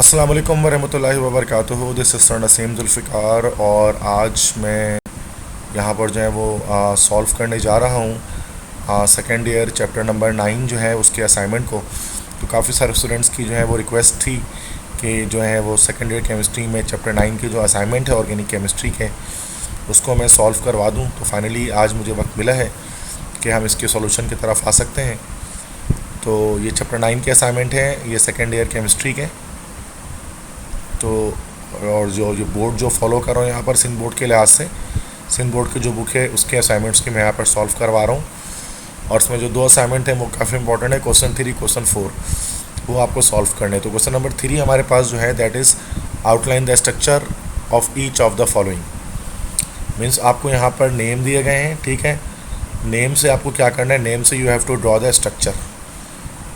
अस्सलाम वालेकुम वरहमतुल्लाहि वबरकातुहू। This is sir Naseem Zulfiqar और आज मैं यहाँ पर जो है वो सॉल्व करने जा रहा हूँ सेकेंड ईयर चैप्टर नंबर 9 जो है उसके असाइनमेंट को। तो काफ़ी सारे स्टूडेंट्स की जो है वो रिक्वेस्ट थी कि जो है वो सेकेंड ईयर केमिस्ट्री में चैप्टर 9 की जो असाइनमेंट है ऑर्गेनिक केमिस्ट्री के उसको मैं सॉल्व करवा दूँ। तो फाइनली आज मुझे वक्त मिला है कि हम इसके सॉल्यूशन की तरफ आ सकते हैं। तो ये चैप्टर 9 के असाइनमेंट है, ये सेकेंड ईयर केमिस्ट्री के। तो और जो ये बोर्ड जो फॉलो कर रहा हूँ यहाँ पर सिंध बोर्ड के लिहाज से, सिंध बोर्ड की जो बुक है उसके असाइनमेंट्स की मैं यहाँ पर सॉल्व करवा रहा हूँ। और इसमें जो दो असाइनमेंट हैं वो काफ़ी इंपॉर्टेंट है, क्वेश्चन 3 क्वेश्चन 4 वो आपको सॉल्व करने। तो क्वेश्चन नंबर 3 हमारे पास जो है that is outline the structure of each of the following. Means आपको यहाँ पर नेम दिए गए हैं, ठीक है। नेम से आपको क्या करना है, नेम से you have to draw the structure.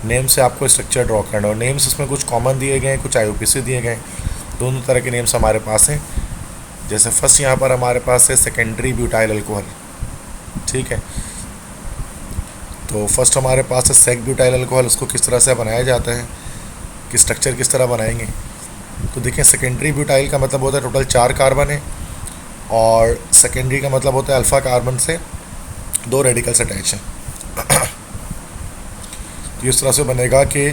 Name से आपको स्ट्रक्चर ड्रॉ करना है और नेम्स इसमें कुछ कॉमन दिए गए हैं, कुछ IUPAC दिए गए हैं। दोनों तरह के नेम्स हमारे पास हैं। जैसे फर्स्ट यहाँ पर हमारे पास है सेकेंडरी ब्यूटाइल अल्कोहल, ठीक है। तो फर्स्ट हमारे पास है सेक ब्यूटाइल अल्कोहल। उसको किस तरह से बनाया जाता है, कि स्ट्रक्चर किस तरह बनाएंगे। तो देखिए सेकेंडरी ब्यूटाइल का मतलब होता है टोटल 4 कार्बन है और सेकेंडरी का मतलब होता है अल्फ़ा कार्बन से 2 रेडिकल्स अटैच हैं। तो इस तरह से बनेगा कि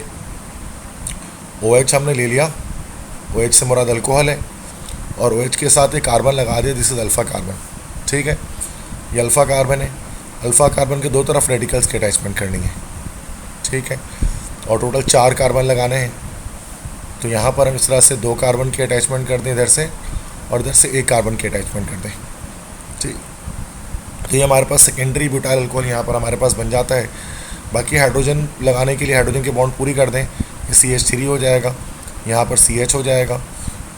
OH हमने ले लिया, OH से मुराद अल्कोहल है और OH के साथ एक कार्बन लगा दिया, दिस इज़ अल्फ़ा कार्बन, ठीक है। ये अल्फ़ा कार्बन है, अल्फ़ा कार्बन के दो तरफ रेडिकल्स की अटैचमेंट करनी है, ठीक है। और टोटल 4 कार्बन लगाने हैं। तो यहाँ पर हम इस तरह से 2 कार्बन की अटैचमेंट कर दें इधर से और इधर से 1 कार्बन की अटैचमेंट कर दें, ठीक। तो ये हमारे पास सेकेंडरी ब्यूटाइल अल्कोहल यहाँ पर हमारे पास बन जाता है। बाकी हाइड्रोजन लगाने के लिए हाइड्रोजन के बॉन्ड पूरी कर दें, ये CH3 हो जाएगा, यहाँ पर CH हो जाएगा,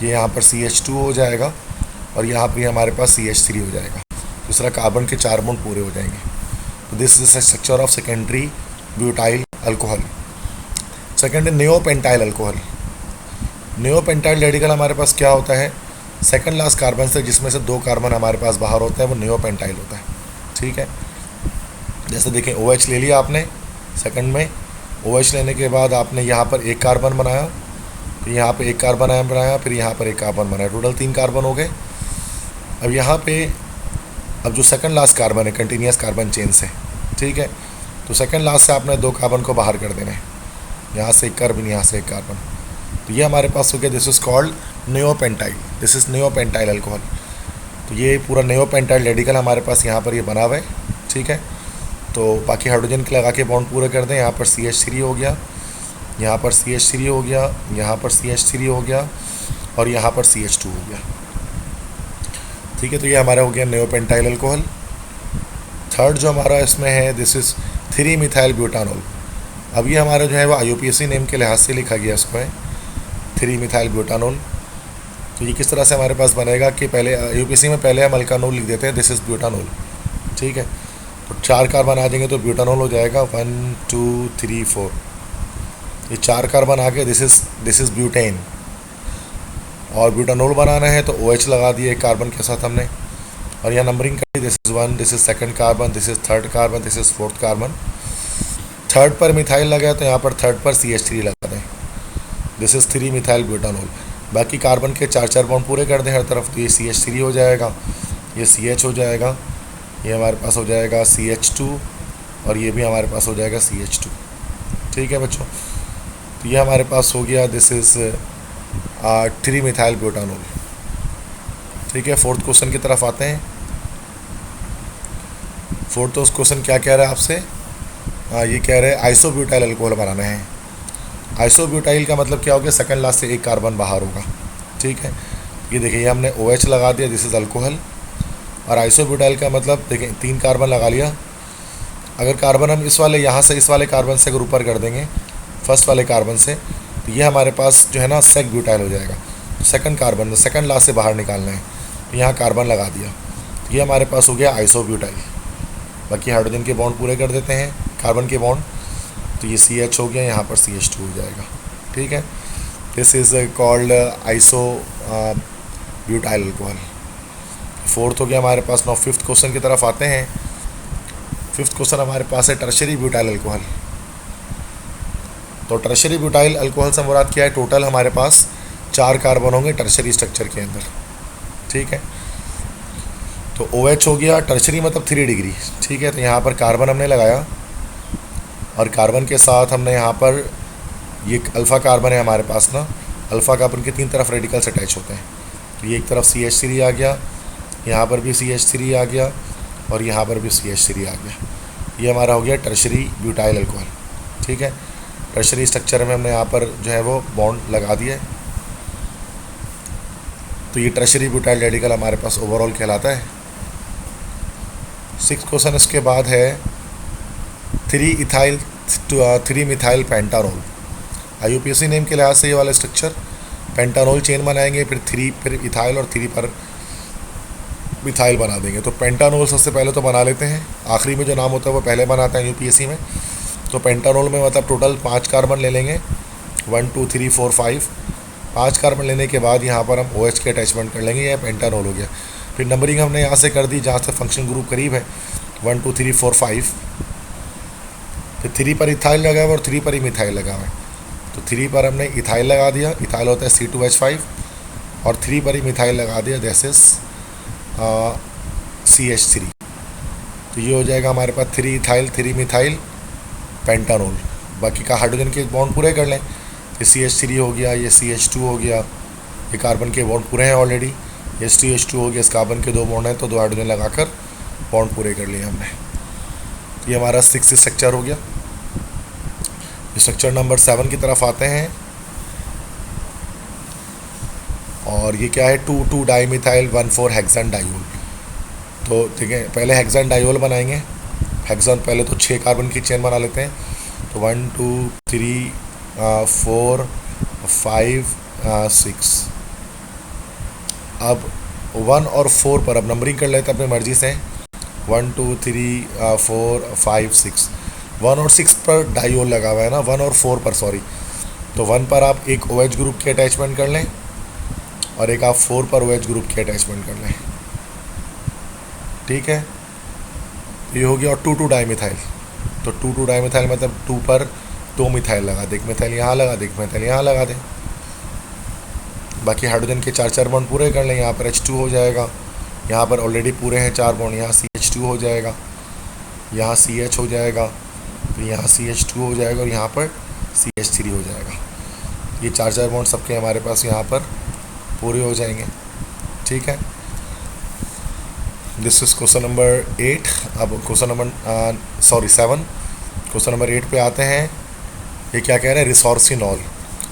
ये यहाँ पर CH2 हो जाएगा और यहाँ पर हमारे पास CH3 हो जाएगा। दूसरा कार्बन के 4 बॉन्ड पूरे हो जाएंगे। तो this is the structure of secondary butyl alcohol. Second है नियोपेंटाइल अल्कोहल। नियोपेंटाइल रेडिकल हमारे पास क्या होता है, सेकंड लास्ट कार्बन से जिसमें से 2 कार्बन हमारे पास बाहर होता है वो नियोपेंटाइल होता है, ठीक है। जैसे देखें OH ले लिया आपने, सेकंड में OH लेने के बाद आपने यहाँ पर 1 कार्बन बनाया, फिर यहाँ पे 1 कार्बन बनाया, फिर यहाँ पर 1 कार्बन बनाया, टोटल 3 कार्बन हो गए। अब यहाँ पे अब जो सेकंड लास्ट कार्बन है कंटिन्यूस कार्बन चेन से, ठीक है। तो सेकंड लास्ट से आपने 2 कार्बन को बाहर कर देना है, यहाँ से 1 कार्बन, यहाँ से 1 कार्बन। तो ये हमारे पास हो गया, this is called neopentyl, this is neopentyl alcohol. तो ये पूरा नियोपेंटाइल रेडिकल हमारे पास यहाँ पर ये बना हुआ है, ठीक है। तो बाकी हाइड्रोजन के लगा के बॉन्ड पूरे कर दें। यहाँ पर CH3 हो गया, यहाँ पर CH3 हो गया, यहाँ पर CH3 हो गया और यहाँ पर CH2 हो गया, ठीक है। तो ये हमारा हो गया नियोपेंटाइल अल्कोहल। थर्ड जो हमारा इसमें है दिस इज़ 3 मिथाइल ब्यूटानॉल। अब ये हमारा जो है वो IUPAC नेम के लिहाज से लिखा गया इसको है 3 मिथाइल ब्यूटानॉल। तो ये किस तरह से हमारे पास बनेगा कि पहले IUPAC में पहले हम अल्कानोल लिख देते हैं, दिस इज़ ब्यूटानॉल, ठीक है। तो 4 कार्बन आ जाएंगे तो ब्यूटानॉल हो जाएगा 1 2 3 4। ये 4 कार्बन आ गए, दिस इज़ ब्यूटेन। और ब्यूटानॉल बनाना है तो OH लगा दिए 1 कार्बन के साथ हमने और यहाँ नंबरिंग कर दी, this is 1, this is second carbon, this is third carbon, this is fourth carbon. Third पर मिथाइल लगा तो यहाँ पर थर्ड पर CH3 लगा दें, दिस इज़ 3 मिथाइल ब्यूटानॉल। बाकी कार्बन के 4 बॉन्ड पूरे कर दें हर तरफ। तो ये CH3 हो जाएगा, ये CH हो जाएगा, ये हमारे पास हो जाएगा CH2 और ये भी हमारे पास हो जाएगा CH2, ठीक है बच्चों। तो ये हमारे पास हो गया, दिस इज़ 3 मिथाइल ब्यूटानॉल, ठीक है। फोर्थ क्वेश्चन की तरफ आते हैं। फोर्थ क्वेश्चन क्या कह रहा है आपसे, ये कह रहे हैं आइसोब्यूटाइल अल्कोहल बनाना है। आइसोब्यूटाइल का मतलब क्या हो गया, सेकंड लास्ट से 1 कार्बन बाहर होगा, ठीक है। ये देखिए ये हमने OH लगा दिया, दिस इज़ अल्कोहल। और आइसोब्यूटाइल का मतलब देखें 3 कार्बन लगा लिया। अगर कार्बन हम इस वाले यहाँ से इस वाले कार्बन से अगर ऊपर कर देंगे फर्स्ट वाले कार्बन से, तो ये हमारे पास जो है ना सेक ब्यूटाइल हो जाएगा। सेकंड कार्बन सेकंड लास्ट से बाहर निकालना है, तो यहाँ कार्बन लगा दिया, तो ये हमारे पास हो गया आइसोब्यूटाइल। बाकी हाइड्रोजन के बॉन्ड पूरे कर देते हैं, कार्बन के बॉन्ड। तो ये CH हो गया, यहाँ पर CH2 हो जाएगा, ठीक है। This is called butyl alcohol. Fourth हो गया हमारे पास। नाउ फिफ्थ क्वेश्चन की तरफ आते हैं। फिफ्थ क्वेश्चन हमारे पास है टर्शरी ब्यूटाइल अल्कोहल। तो टर्शरी ब्यूटाइल अल्कोहल से मुराद क्या है, टोटल हमारे पास 4 कार्बन होंगे टर्शरी स्ट्रक्चर के अंदर, ठीक है। तो OH हो गया, टर्शरी मतलब 3 डिग्री, ठीक है। तो यहाँ पर कार्बन हमने लगाया और कार्बन के साथ हमने यहाँ पर ये अल्फ़ा कार्बन है हमारे पास ना, अल्फ़ा कार्बन के 3 तरफ रेडिकल्स अटैच होते हैं। तो ये एक तरफ CH3 आ गया, यहाँ पर भी CH3 आ गया और यहाँ पर भी CH3 आ गया। ये हमारा हो गया टर्शरी ब्यूटाइल अल्कोहल, ठीक है। टर्शरी स्ट्रक्चर में हमने यहाँ पर जो है वो बॉन्ड लगा दिया है। तो ये टर्शरी ब्यूटाइल रेडिकल हमारे पास ओवरऑल कहलाता है। 6th क्वेश्चन इसके बाद है 3 मिथाइल पेंटानोल। IUPAC नेम के लिहाज से ये वाला स्ट्रक्चर पेंटानोल चेन बनाएंगे, फिर इथाइल और 3 पर मिथाइल बना देंगे। तो पेंटानोल सबसे पहले तो बना लेते हैं, आखिरी में जो नाम होता है वो पहले बनाते हैं UPSC में। तो पेंटानोल में मतलब टोटल 5 कार्बन ले लेंगे, 1 2 3 4 5। 5 कार्बन लेने के बाद यहाँ पर हम OH के अटैचमेंट कर लेंगे, यह पेंटानोल हो गया। फिर नंबरिंग हमने यहाँ से कर दी जहाँ से फंक्शन ग्रुप करीब है, 1 2 3 4 5। फिर 3 पर इथाइल लगा हुआ और 3 पर ही मिथाइल लगा हुआ है। तो 3 पर हमने इथाइल लगा दिया, इथाइल होता है C2H5, और 3 पर ही मिथाइल लगा दिया, दिस इज CH3। तो ये हो जाएगा हमारे पास 3 इथाइल 3 मिथाइल पेंटानोल। बाकी का हाइड्रोजन के बॉन्ड पूरे कर लें। ये CH3 हो गया, ये CH2 हो गया, ये कार्बन के बॉन्ड पूरे हैं ऑलरेडी, ये CH2 हो गया, इस कार्बन के 2 बॉन्ड हैं तो 2 हाइड्रोजन लगाकर बॉन्ड पूरे कर लिए हमने। तो ये हमारा 6th स्ट्रक्चर हो गया। स्ट्रक्चर नंबर 7 की तरफ आते हैं और ये क्या है 2 डाईमिथाइल 1,4 हेक्सान डाइओल। तो ठीक है, पहले हेक्सान डाइओल बनाएंगे। हेक्सान पहले तो 6 कार्बन की चेन बना लेते हैं। तो 1 2 3 4 5 6। अब 1 और 4 पर अब नंबरिंग कर लेते हैं अपनी मर्जी से, 1 2 3 4 5 6। 1 और 6 पर डाइओल लगा हुआ है ना, 1 और 4 पर सॉरी। तो 1 पर आप एक OH ग्रुप की अटैचमेंट कर लें और एक आप 4 पर OH ग्रुप की अटैचमेंट कर लें, ठीक है। ये हो गया। और 2 डाईमिथाइल, तो 2 डाईमिथाइल मतलब 2 पर 2 मिथाइल लगा दे, एक मिथाइल यहाँ लगा दे, एक मिथाइल यहाँ लगा दे। बाकी हाइड्रोजन के 4 बॉन्ड पूरे कर लें। यहाँ पर H2 हो जाएगा, यहाँ पर ऑलरेडी पूरे हैं 4 बॉन्ड, यहाँ CH2 हो जाएगा, यहाँ CH हो जाएगा, तो यहाँ CH2 हो जाएगा और यहाँ पर CH3 हो जाएगा। ये 4 बॉन्ड सबके हमारे पास यहाँ पर पूरे हो जाएंगे, ठीक है। This is question number 8। अब क्वेश्चन नंबर 7, क्वेश्चन नंबर 8 पे आते हैं। ये क्या कह रहे हैं, रिसोर्सिनॉल।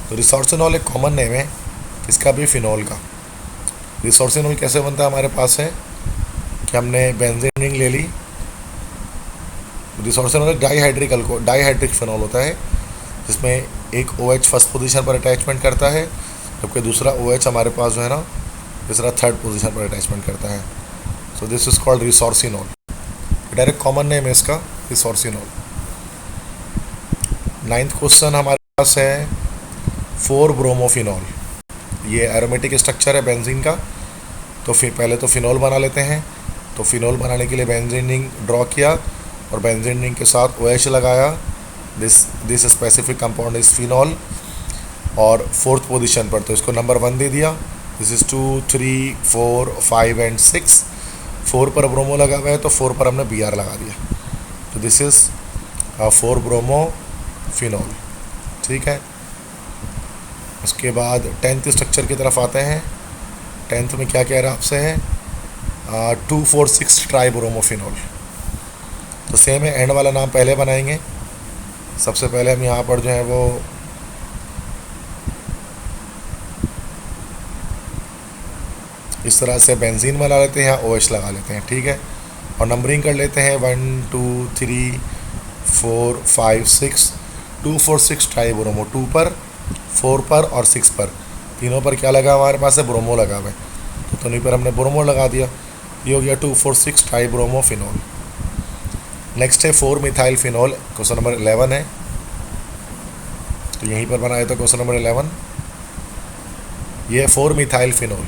तो रिसोर्सिनॉल एक कॉमन नेम है इसका भी, फिनॉल का। रिसोर्सिनॉल कैसे बनता है, हमारे पास है कि हमने बेंजीन रिंग ले ली। रिसोर्सिनॉल एक डाईहाइड्रिक फिनॉल होता है जिसमें एक OH फर्स्ट पोजीशन पर अटैचमेंट करता है, जबकि दूसरा OH हमारे पास जो है ना तीसरा 3rd पोजीशन पर अटैचमेंट करता है। So this is called resorcinol. Direct common name है इसका, रिसोर्सिनॉल। 9th क्वेश्चन हमारे पास है 4 ब्रोमोफिनॉल। ये एरोमेटिक स्ट्रक्चर है बेंजीन का। तो फिर पहले तो फिनॉल बना लेते हैं। तो फिनॉल बनाने के लिए बेंजीन रिंग ड्रॉ किया और बेंजीन रिंग के साथ OH लगाया। This specific compound is phenol. और 4th पोजीशन पर तो इसको नंबर 1 दे दिया। This is 2 3 4 5 and 6। 4 पर ब्रोमो लगा हुआ है तो 4 पर हमने Br लगा दिया। तो दिस इज़ 4 ब्रोमो फिनॉल, ठीक है। उसके बाद 10th स्ट्रक्चर की तरफ आते हैं। 10th में क्या कह रहा है आपसे है 2,4,6 ट्राईब्रोमोफिनॉल। तो सेम है, एंड वाला नाम पहले बनाएंगे। सबसे पहले हम यहाँ पर जो है वो इस तरह से बेंजीन बना लेते हैं, यहाँ OH लगा लेते हैं, ठीक है। और नंबरिंग कर लेते हैं 1 2 3 4 5 6। 2,4,6 ट्राईब्रोमो, 2 पर 4 पर और 6 पर, तीनों पर क्या लगा हमारे पास है, ब्रोमो लगा हुआ है। तो तीनों पर हमने ब्रोमो लगा दिया। ये हो गया 2,4,6 ट्राईब्रोमोफिनॉल। नेक्स्ट है 4 मिथाइल फिनॉल। क्वेश्चन नंबर 11 है, तो यहीं पर बनाया था क्वेश्चन नंबर 11। ये है 4 मिथाइल फिनॉल।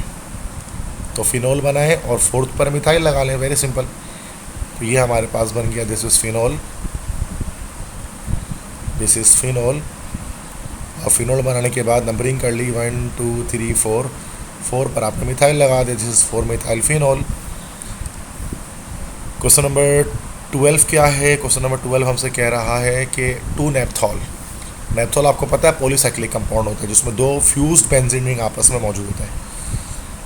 तो फिनॉल बनाए और 4th पर मिथाइल लगा लें, वेरी सिंपल। तो ये हमारे पास बन गया, this is phenol, this is phenol. और फिनोल बनाने के बाद नंबरिंग कर ली 1 2 3 4, 4 पर आपने मिथाइल लगा दिया, this is 4 methyl phenol. Question number 12 क्या है? क्वेश्चन नंबर 12 हमसे कह रहा है कि 2 नेप्थॉल। नेप्थॉल आपको पता है पॉलीसाइक्लिक कंपाउंड होता है जिसमें दो फ्यूज्ड बेंजीन रिंग आपस में मौजूद होते हैं।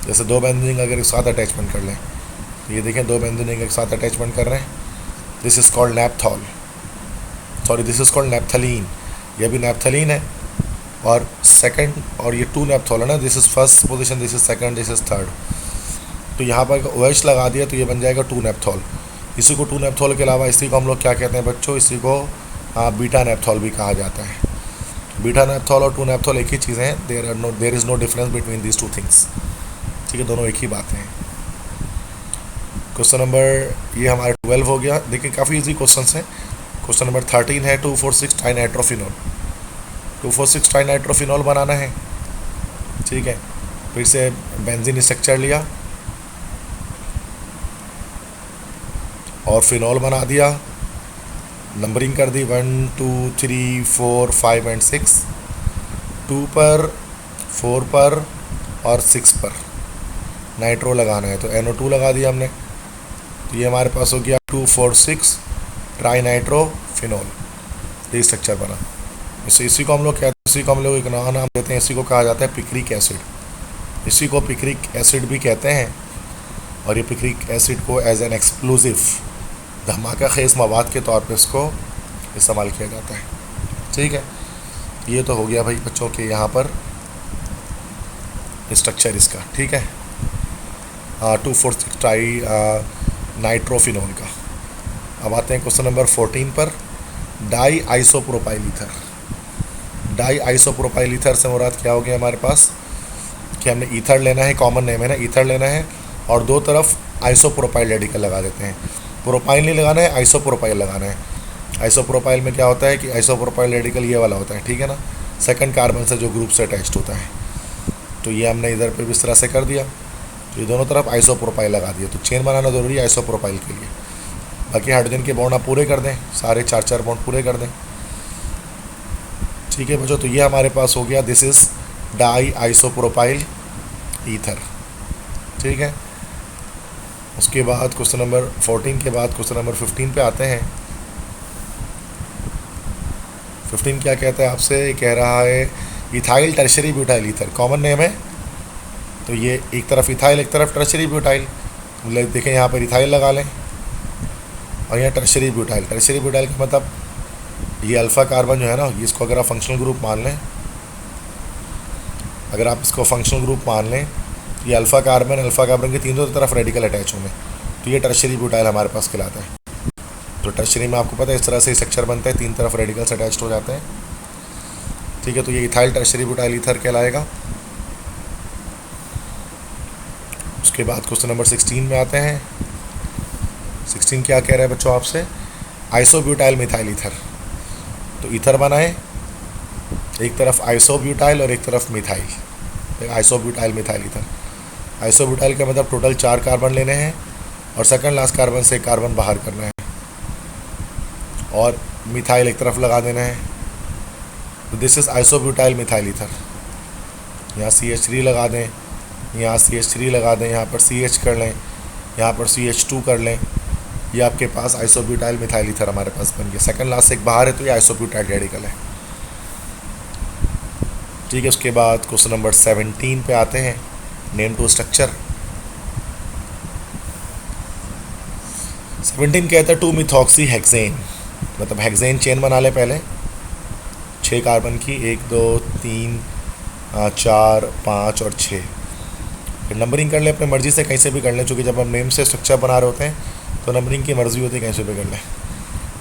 जैसे दो बेंजीन रिंग अगर एक साथ अटैचमेंट कर लें, तो ये देखें दो बेंजीन रिंग एक साथ अटैचमेंट कर रहे हैं, this is called नेप्थॉल, sorry this is called naphthalene. ये भी नेप्थलीन है और सेकंड, और ये 2 नेप्थॉल है ना, this is first position, this is second, this is third. तो यहाँ पर OH लगा दिया तो ये बन जाएगा 2 नेप्थॉल। इसी को 2 नेप्थॉल के अलावा इसी को हम लोग क्या कहते हैं बच्चों? इसी को बीटा नेप्थॉल भी कहा जाता है। बीटा नेप्थॉल और 2 नेप्थॉल एक ही चीज़ें हैं, there is no difference between these 2 things. ठीक है, दोनों एक ही बातें हैं। क्वेश्चन नंबर ये हमारा 12 हो गया। देखिए काफ़ी इजी क्वेश्चन हैं। क्वेश्चन नंबर 13 है 2,4,6 ट्राइनाइट्रोफिनॉल। 2,4,6 ट्राइनाइट्रोफिनॉल बनाना है। ठीक है, फिर से बेंजीन स्ट्रक्चर लिया और फिनॉल बना दिया, नंबरिंग कर दी 1 2 3 4 5 एंड 6, 2 पर 4 पर और 6 पर नाइट्रो लगाना है, तो NO2 लगा दिया हमने। तो ये हमारे पास हो गया 2,4,6 ट्राइनाइट्रोफिनॉल, ये स्ट्रक्चर बना। इसी को हम लोग कहते हैं, इसी को हम लोग एक नया नाम देते हैं, इसी को कहा जाता है पिक्रिक एसिड। इसी को पिक्रिक एसिड भी कहते हैं और ये पिक्रिक एसिड को एज एन एक्सप्लोजिव, धमाका खेज मवाद के तौर पे इसको इस्तेमाल किया जाता है। ठीक है, ये तो हो गया भाई बच्चों के यहाँ पर स्ट्रक्चर इसका। ठीक है, 2,4,6 ट्राई नाइट्रोफिनॉल का। अब आते हैं क्वेश्चन नंबर 14 पर, di isopropyl ether. Di isopropyl ether से मुराद क्या हो गया हमारे पास कि हमने ईथर लेना है, कॉमन नेम है ना, ईथर लेना है और दो तरफ आइसोप्रोपाइल रेडिकल लगा देते हैं। प्रोपाइल नहीं लगाना है, आइसोप्रोपाइल लगाना है। आइसोप्रोपाइल में क्या होता है कि आइसोप्रोपाइल रेडिकल ये वाला होता है, ठीक है ना, सेकंड कार्बन से जो ग्रुप से अटैच्ड होता है। तो ये हमने इधर पे भी इस तरह से कर दिया, तो ये दोनों तरफ आइसोप्रोपाइल लगा दिया। तो चेन बनाना ज़रूरी है आइसोप्रोपाइल के लिए। बाकी हाइड्रोजन के बॉन्ड आप पूरे कर दें, सारे 4-4 बॉन्ड पूरे कर दें। ठीक है बच्चों, तो ये हमारे पास हो गया, this is di isopropyl ether. ठीक है, उसके बाद क्वेश्चन नंबर 14 के बाद क्वेश्चन नंबर 15 पे आते हैं। 15 क्या कहता है आपसे? कह रहा है ethyl tertiary butyl ether, common name है। तो ये एक तरफ इथाइल एक तरफ टर्शरी ब्यूटाइल, देखें यहाँ पर इथाइल लगा लें और यहाँ टर्शरी ब्यूटाइल। टर्शरी ब्यूटाइल का मतलब ये अल्फ़ा कार्बन जो है ना, इसको अगर आप फंक्शनल ग्रुप मान लें, अगर आप इसको फंक्शनल ग्रुप मान लें, ये अल्फ़ा कार्बन के तीनों तरफ रेडिकल अटैच होंगे, तो ये टर्शरी ब्यूटाइल हमारे पास कहलाता है। तो टर्शरी में आपको पता है इस तरह से स्ट्रक्चर बनता है, तीन तरफ रेडिकल्स अटैच्ड हो जाते हैं। ठीक है, तो ये इथाइल टर्शरी ब्यूटाइल ईथर कहलाएगा। उसके बाद क्वेश्चन नंबर 16 में आते हैं। 16 क्या कह रहा है बच्चों आपसे? Isobutyl methyl ether. तो ईथर बनाए, एक तरफ आइसोब्यूटाइल और एक तरफ methyl, isobutyl methyl ether. Isobutyl का मतलब टोटल 4 कार्बन लेने हैं और सेकंड लास्ट कार्बन से एक कार्बन बाहर करना है और मिथाइल एक तरफ लगा देना है। तो this is isobutyl methyl ether. यहाँ CH3 लगा दें, यहाँ CH3 लगा दें, यहाँ पर CH कर लें, यहाँ पर CH2 कर लें, ये आपके पास आइसोब्यूटाइल मिथाइल ईथर हमारे पास बन गया। सेकंड लास्ट से एक बाहर है तो ये आइसोब्यूटाइल रेडिकल है। ठीक है, उसके बाद क्वेश्चन नंबर 17 पे आते हैं, नेम टू स्ट्रक्चर। 17 कहता है 2 मिथॉक्सी हेक्सेन, मतलब हेक्सेन चेन बना ले पहले 6 कार्बन की, 1 2 3 4 5 और 6। फिर नंबरिंग कर ले अपने मर्जी से, कहीं से भी कर लें, चूँकि जब हम नेम से स्ट्रक्चर बना रहे होते हैं तो नंबरिंग की मर्जी होती है, कहीं से भी कर लें।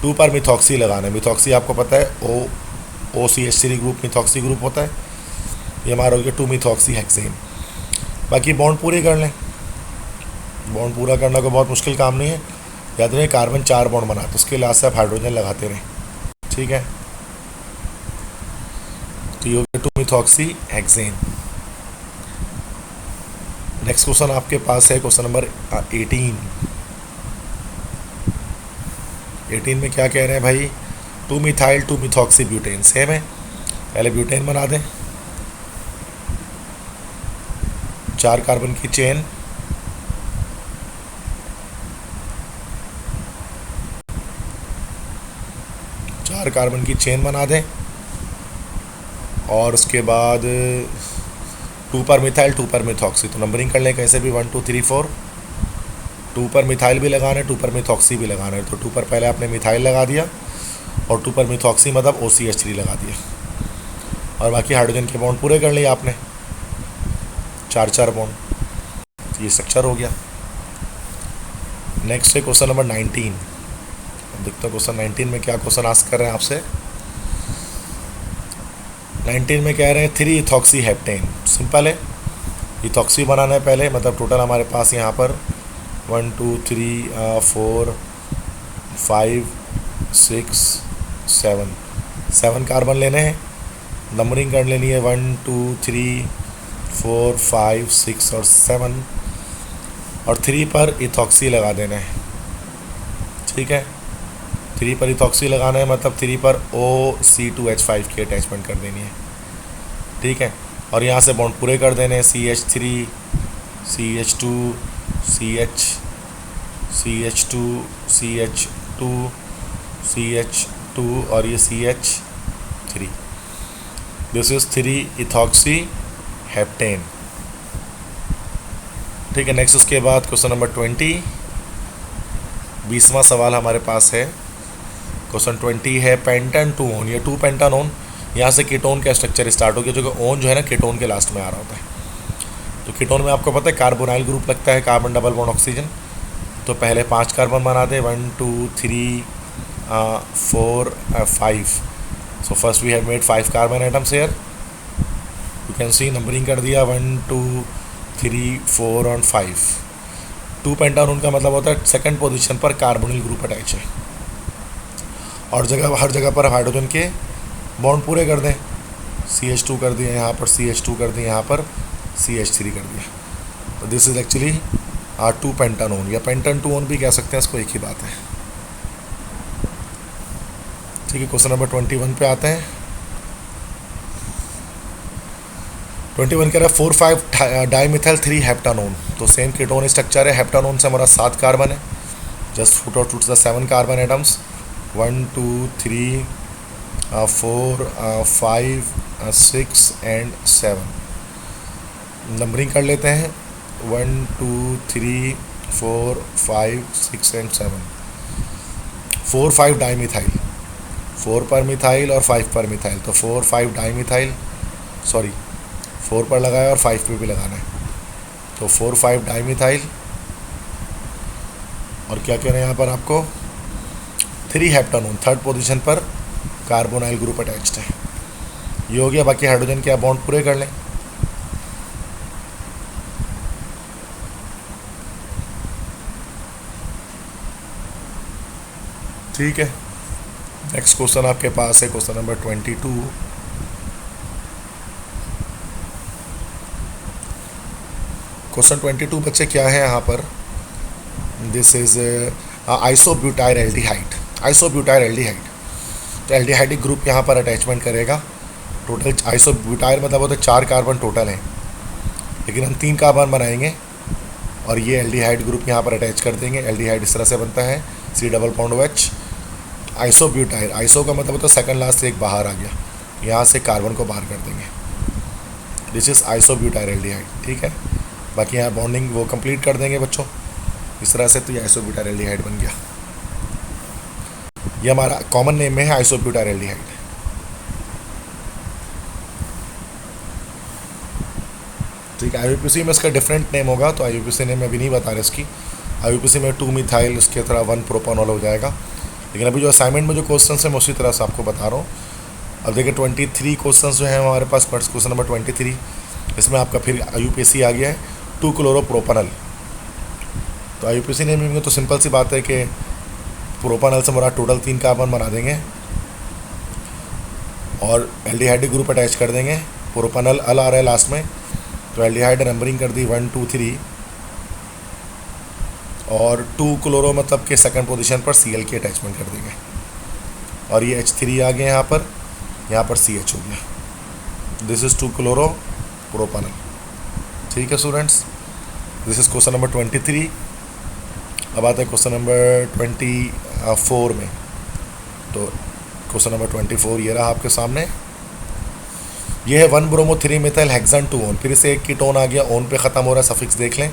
2 पर मिथॉक्सी लगाना है। मिथॉक्सी आपको पता है OCH3 ग्रुप मिथॉक्सी ग्रुप होता है। ये हमारा हो गया 2 मिथॉक्सी हेक्सेन। बाकी बॉन्ड पूरे कर लें, बॉन्ड पूरा करना कोई बहुत मुश्किल काम नहीं है। याद रहे कार्बन 4 बॉन्ड बनाते, तो उसके लास्ट से आप हाइड्रोजन लगाते रहें। ठीक है, तो ये हो गया 2 मिथॉक्सी हेक्सेन। नेक्स्ट क्वेश्चन आपके पास है क्वेश्चन नंबर 18। 18 में क्या कह रहे हैं भाई? 2 मिथाइल 2 मिथॉक्सी ब्यूटेन, सेम है। पहले ब्यूटेन बना दें, 4 कार्बन की चेन, चार कार्बन की चेन बना दें। और उसके बाद 2 पर मिथाइल, 2 पर मिथॉक्सी, तो नंबरिंग कर लें कैसे भी, 1 2 3 4। 2 पर मिथाइल भी लगाना है, 2 पर मिथॉक्सी भी लगाना है। तो 2 पर पहले आपने मिथाइल लगा दिया और 2 पर मिथॉक्सी मतलब OCH3 लगा दिया, और बाकी हाइड्रोजन के बॉन्ड पूरे कर लिए आपने, 4 बॉन्ड। ये स्ट्रक्चर हो गया। नेक्स्ट है क्वेश्चन नंबर 19। अब देखते हैं क्वेश्चन 19 में क्या क्वेश्चन आस्क कर रहे हैं आपसे। 19 में कह रहे हैं 3 इथॉक्सी हेप्टेन। सिंपल है, इथॉक्सी बनाना है पहले, मतलब टोटल हमारे पास यहाँ पर 1 2 3 4 5 6 7 कार्बन लेने हैं। नंबरिंग कर लेनी है 1 2 3 4 5 6 और 7, और 3 पर इथॉक्सी लगा देना है। ठीक है, 3 पर इथॉक्सी लगाना है, मतलब 3 पर OC2H5 की अटैचमेंट कर देनी है। ठीक है, और यहाँ से बॉन्ड पूरे कर देने हैं, CH3 CH2 CH CH2 CH2 CH2 और ये CH3। This is 3 ethoxy heptane. ठीक है, नेक्स्ट उसके बाद क्वेश्चन नंबर 20, 20वां सवाल हमारे पास है। क्वेश्चन 20 है पेंटन टू ओन, ये 2 पेंटानोन, यहाँ से कीटोन का स्ट्रक्चर स्टार्ट हो गया, जो कि ओन जो है ना कीटोन के लास्ट में आ रहा होता है। तो कीटोन में आपको पता है कार्बोनाइल ग्रुप लगता है, कार्बन डबल बॉन्ड ऑक्सीजन। तो पहले 5 कार्बन बना दे, 1 2 3 4 5। So first we have made 5 carbon atoms here, you can see. Numbering कर दिया 1 2 3 4 और 5। 2 पेंटानोन का मतलब होता है सेकंड पोजीशन पर कार्बोनिल ग्रुप अटैच है, और हर जगह पर हाइड्रोजन के बॉन्ड पूरे कर दें। CH2 कर दिए यहाँ पर, CH2 कर दिए यहाँ पर, CH3 कर दिया। तो दिस इज एक्चुअली 2 पेंटानोन, या पेंटन टू ओन भी कह सकते हैं इसको, एक ही बात है। ठीक है, क्वेश्चन नंबर 21 पे आते हैं। 21 कह रहा है 4 5 डाईमिथाइल 3 हेप्टानोन। तो सेम कीटोन स्ट्रक्चर है, हेप्टानोन से हमारा 7 कार्बन है, just foot out to the 7 carbon atoms, 1 2 3 4 5 6 and 7। Numbering कर लेते हैं 1 2 3 4 5 6 एंड 7। 4 5 डाईमिथाइल, 4 पर मिथाइल और 5 पर मिथाइल, तो 4 5 डाईमिथाइल, सॉरी 4 पर लगाया और 5 पे भी लगाना है। तो 4 5 डाईमिथाइल, और क्या कह रहे हैं यहाँ पर आपको 3 हेप्टानोन, थर्ड पोजीशन पर कार्बोनाइल ग्रुप अटैच्ड है। ये हो गया। बाकी हाइड्रोजन के आप बॉन्ड पूरे कर लें। ठीक है, नेक्स्ट क्वेश्चन आपके पास है क्वेश्चन नंबर 22। क्वेश्चन 22 बच्चे क्या है यहाँ पर, this is isobutyl aldehyde. Isobutyl aldehyde, तो एल्डिहाइडिक ग्रुप यहाँ पर अटैचमेंट करेगा। टोटल आइसोब्यूटाइल मतलब होता है 4 कार्बन टोटल हैं, लेकिन हम 3 कार्बन बनाएंगे और ये एल्डिहाइड ग्रुप यहाँ पर अटैच कर देंगे। एल्डिहाइड इस तरह से बनता है, C double bond OH। Isobutyl, iso का मतलब होता है सेकंड लास्ट से एक बाहर आ गया, यहाँ से कार्बन को बाहर कर देंगे। This is isobutyl aldehyde. ठीक है, बाकी यहाँ बॉन्डिंग वो कंप्लीट कर देंगे बच्चों इस तरह से। तो ये आइसोब्यूटाइल एल्डिहाइड बन गया। ये हमारा कॉमन नेम में है आइसोब्यूटाइल एल्डिहाइड। ठीक है, IUPAC में इसका डिफरेंट नेम होगा, तो IUPAC नेम अभी नहीं बता रहे इसकी। IUPAC में 2 मिथाइल, उसके तरह 1 प्रोपानॉल हो जाएगा। लेकिन अभी जो असाइनमेंट में जो क्वेश्चन है मैं उसी तरह से आपको बता रहा हूँ। अब देखिए 23 क्वेश्चन जो हैं हमारे पास, क्वेश्चन नंबर 23, इसमें आपका फिर IUPAC आ गया है 2 क्लोरोप्रोपानल। तो IUPAC नेमिंग में तो सिंपल सी बात है कि प्रोपानल से हमारा टोटल 3 कार्बन बना देंगे और एल्डिहाइड ग्रुप अटैच कर देंगे। प्रोपानल अल आ रहा है लास्ट में, तो एल्डिहाइड नंबरिंग कर दी 1 2 3, और 2 क्लोरो मतलब के सेकंड पोजीशन पर Cl की अटैचमेंट कर देंगे। और ये H3 आ गया यहाँ पर CH हो गया। This is 2 chloro प्रोपानल। ठीक है students, this is question number 23। अब आते हैं क्वेश्चन नंबर 24 में। तो क्वेश्चन नंबर 24 ये रहा आपके सामने। ये है 1 ब्रोमो 3 मिथाइल हेक्सान 2 ओन। फिर से एक कीटोन आ गया, ओन पे ख़त्म हो रहा है, सफिक्स देख लें।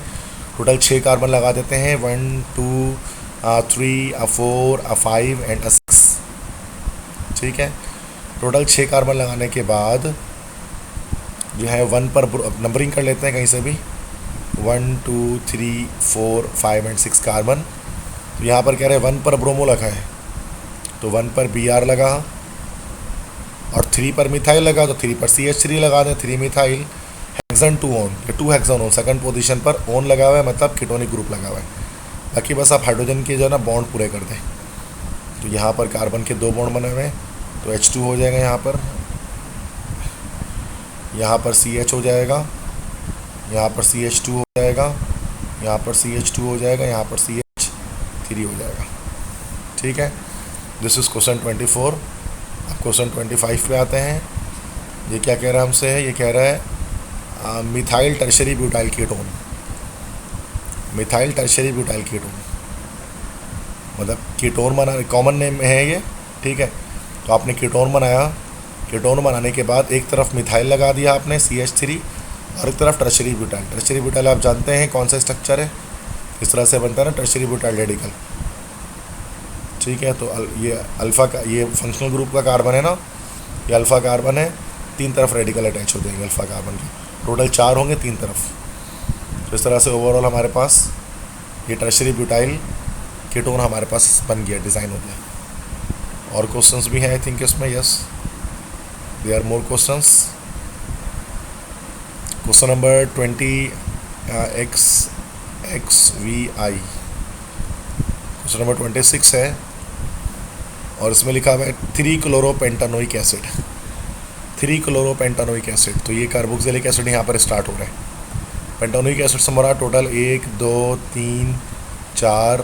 टोटल 6 कार्बन लगा देते हैं, 1 2 3 4 5 एंड 6। ठीक है, टोटल 6 कार्बन लगाने के बाद जो है 1 पर नंबरिंग कर लेते हैं कहीं से भी, 1 2 3 4 5 एंड 6 कार्बन। तो यहाँ पर कह रहे हैं 1 पर ब्रोमो लगा है, तो 1 पर Br लगा, और 3 पर मिथाइल लगा तो 3 पर CH3 लगा दें, 3 मिथाइल हेक्सान 2 ओन, ये 2 हेक्सान ओन सेकंड पोजीशन पर ओन लगा हुआ है, मतलब कीटोनिक ग्रुप लगा हुआ है। बाकी बस आप हाइड्रोजन के जो है ना बॉन्ड पूरे कर दें। तो यहाँ पर कार्बन के 2 बॉन्ड बने हुए हैं, तो H2 हो जाएगा, यहाँ पर CH हो जाएगा, यहाँ पर CH2 हो जाएगा, यहाँ पर CH2 हो जाएगा, यहाँ पर CH3 हो जाएगा। ठीक है, दिस इज़ क्वेश्चन 24। अब क्वेश्चन 25 पे आते हैं। ये क्या कह रहा है हमसे, ये कह रहा है methyl tertiary butyl ketone. Methyl tertiary butyl ketone मतलब कीटोन बना, कॉमन नेम है ये। ठीक है, तो आपने कीटोन बनाया, कीटोन बनाने के बाद एक तरफ मिथाइल लगा दिया आपने CH3, और एक तरफ टर्शरी ब्यूटाइल। टर्शरी ब्यूटाइल आप जानते हैं कौन सा स्ट्रक्चर है, इस तरह से बनता है ना टर्शरी ब्यूटाइल रेडिकल। ठीक है, तो ये अल्फ़ा का, ये फंक्शनल ग्रुप का कार्बन है ना, ये अल्फ़ा कार्बन है, 3 तरफ रेडिकल अटैच हो जाएंगे अल्फ़ा कार्बन के, टोटल 4 होंगे 3 तरफ। तो इस तरह से ओवरऑल हमारे पास ये टर्शरी ब्यूटाइल कीटोन हमारे पास बन गया, डिज़ाइन हो गया। और क्वेश्चंस भी हैं आई थिंक इसमें, yes there are more questions. Question number 20 XXVI, question number 26 है, और इसमें लिखा हुआ है 3 क्लोरोपेंटानोइक एसिड। 3 क्लोरोपेंटानोइक एसिड, तो ये कार्बोक्सिलिक एसिड यहाँ पर स्टार्ट हो रहा है। पेंटानोइक एसिड से हमारा टोटल 1 2 3 4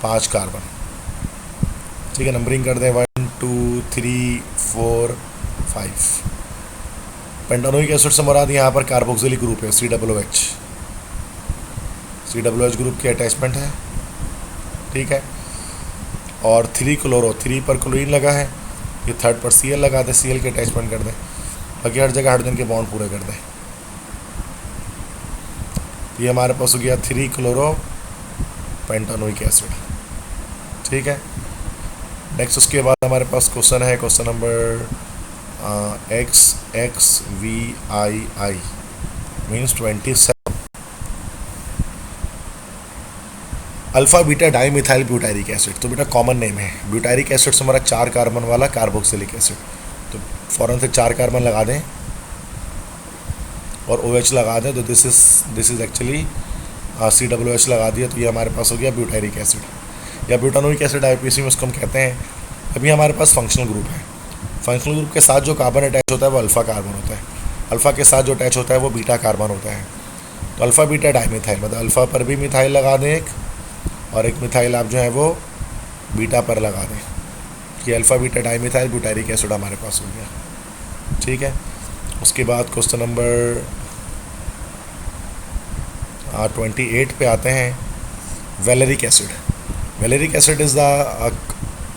5 कार्बन। ठीक है, नंबरिंग कर दें 1 2 3 4 5। पेंटानोइक एसिड से मुराद यहाँ पर कार्बोक्सिलिक ग्रुप है, COOH। COOH ग्रुप की अटैचमेंट है। ठीक है, और 3 क्लोरो, 3 पर क्लोरीन लगा है, ये 3rd पर Cl लगा दें, Cl की अटैचमेंट कर दें, बाकी हर जगह हाइड्रोजन के बॉन्ड पूरे कर दें। ये हमारे पास हो गया 3 क्लोरो पेंटानोइक एसिड। ठीक है, नेक्स्ट उसके बाद हमारे पास क्वेश्चन है, question number XXVII means 27। Alpha beta di methyl butyric acid, तो बेटा कॉमन नेम है। ब्यूटारिक एसिड से हमारा 4 कार्बन वाला कार्बोक्सिलिक एसिड, तो फ़ौरन से 4 कार्बन लगा दें और OH लगा दें, तो दिस इज़ एक्चुअली COOH लगा दिया, तो ये हमारे पास हो गया ब्यूटारिक एसिड या ब्यूटानोइक एसिड IUPAC में उसको हम कहते हैं। अभी हमारे पास फंक्शनल ग्रुप है, फंक्शनल ग्रुप के साथ जो कार्बन अटैच होता है वो अल्फ़ा कार्बन होता है, अल्फ़ा के साथ जो अटैच होता है वो बीटा कार्बन होता है। तो अल्फ़ा बीटा डाई मिथाइल, मतलब अल्फ़ा पर भी मिथाइल लगा दें एक, और एक मिथाइल आप जो है वो बीटा पर लगा दें, कि alpha beta di methyl butyric acid हमारे पास हो गया। ठीक है, उसके बाद क्वेश्चन नंबर 28 पे आते हैं। Valeric acid, valeric acid is the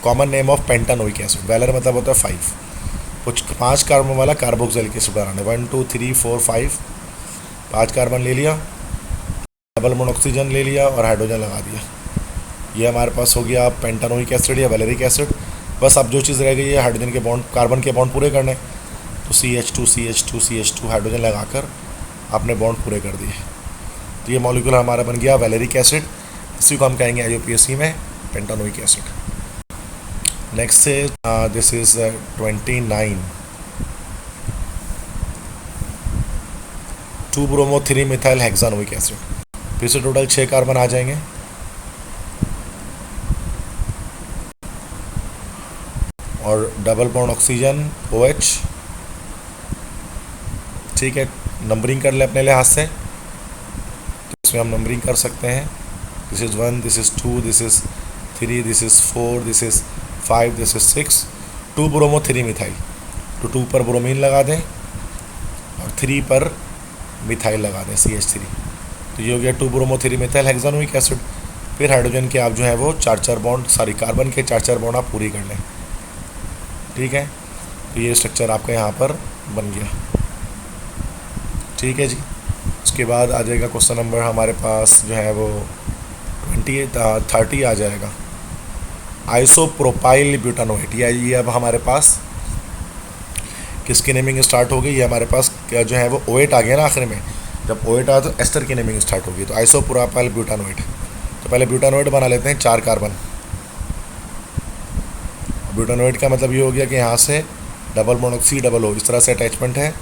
common name of pentanoic acid. वैलर मतलब होता है 5, कुछ 5 कार्बन वाला कार्बोक्सिलिक एसिड बनाना है। 1 2 3 4 5, 5 कार्बन ले लिया, डबल बॉन्ड ऑक्सीजन ले लिया और हाइड्रोजन लगा दिया, ये हमारे पास हो गया पेंटानोइक एसिड या वैलेरिक एसिड। बस अब जो चीज़ रह गई है हाइड्रोजन के बॉन्ड, कार्बन के बॉन्ड पूरे करने, तो CH2 CH2 CH2 हाइड्रोजन लगाकर आपने बॉन्ड पूरे कर दिए, तो ये मॉलिक्यूल हमारा बन गया वैलेरिक एसिड। इसी को हम कहेंगे IUPAC में पेंटानोइक एसिड। नेक्स्ट से this is 29 2 bromo 3 methyl hexanoic acid. फिर से टोटल 6 कार्बन आ जाएंगे, और डबल बॉन्ड ऑक्सीजन OH। ठीक है, नंबरिंग कर ले अपने लिहाज से, तो इसमें हम नंबरिंग कर सकते हैं। This is 1, this is 2, this is 3, this is 4, this is 5, this is 6। 2 bromo 3 methyl, तो 2 पर ब्रोमीन लगा दें, 3 पर मिथाइल लगा दें, CH3। तो ये हो गया 2 ब्रोमो 3 मिथाइल हेक्सानोइक एसिड। फिर हाइड्रोजन के आप जो है वो 4-4 बॉन्ड, सॉरी कार्बन के 4-4 बॉन्ड आप पूरी कर लें। ठीक है, तो ये स्ट्रक्चर आपका यहाँ पर बन गया। ठीक है जी। उसके बाद आ जाएगा क्वेश्चन नंबर हमारे पास जो है वो 30 आ जाएगा, आइसोप्रोपाइल ब्यूटानोएट। ये अब हमारे पास किसकी नेमिंग स्टार्ट होगी, ये हमारे पास क्या जो है वो OH आ गया ना आखिर में। जब OH आया तो एस्टर की नेमिंग स्टार्ट होगी। तो आइसोप्रोपाइल ब्यूटानोएट, तो पहले ब्यूटानोएट बना लेते हैं 4 कार्बन। ब्यूटानोएट का मतलब ये हो गया कि यहाँ से डबल बॉन्ड COO, इस तरह से अटैचमेंट है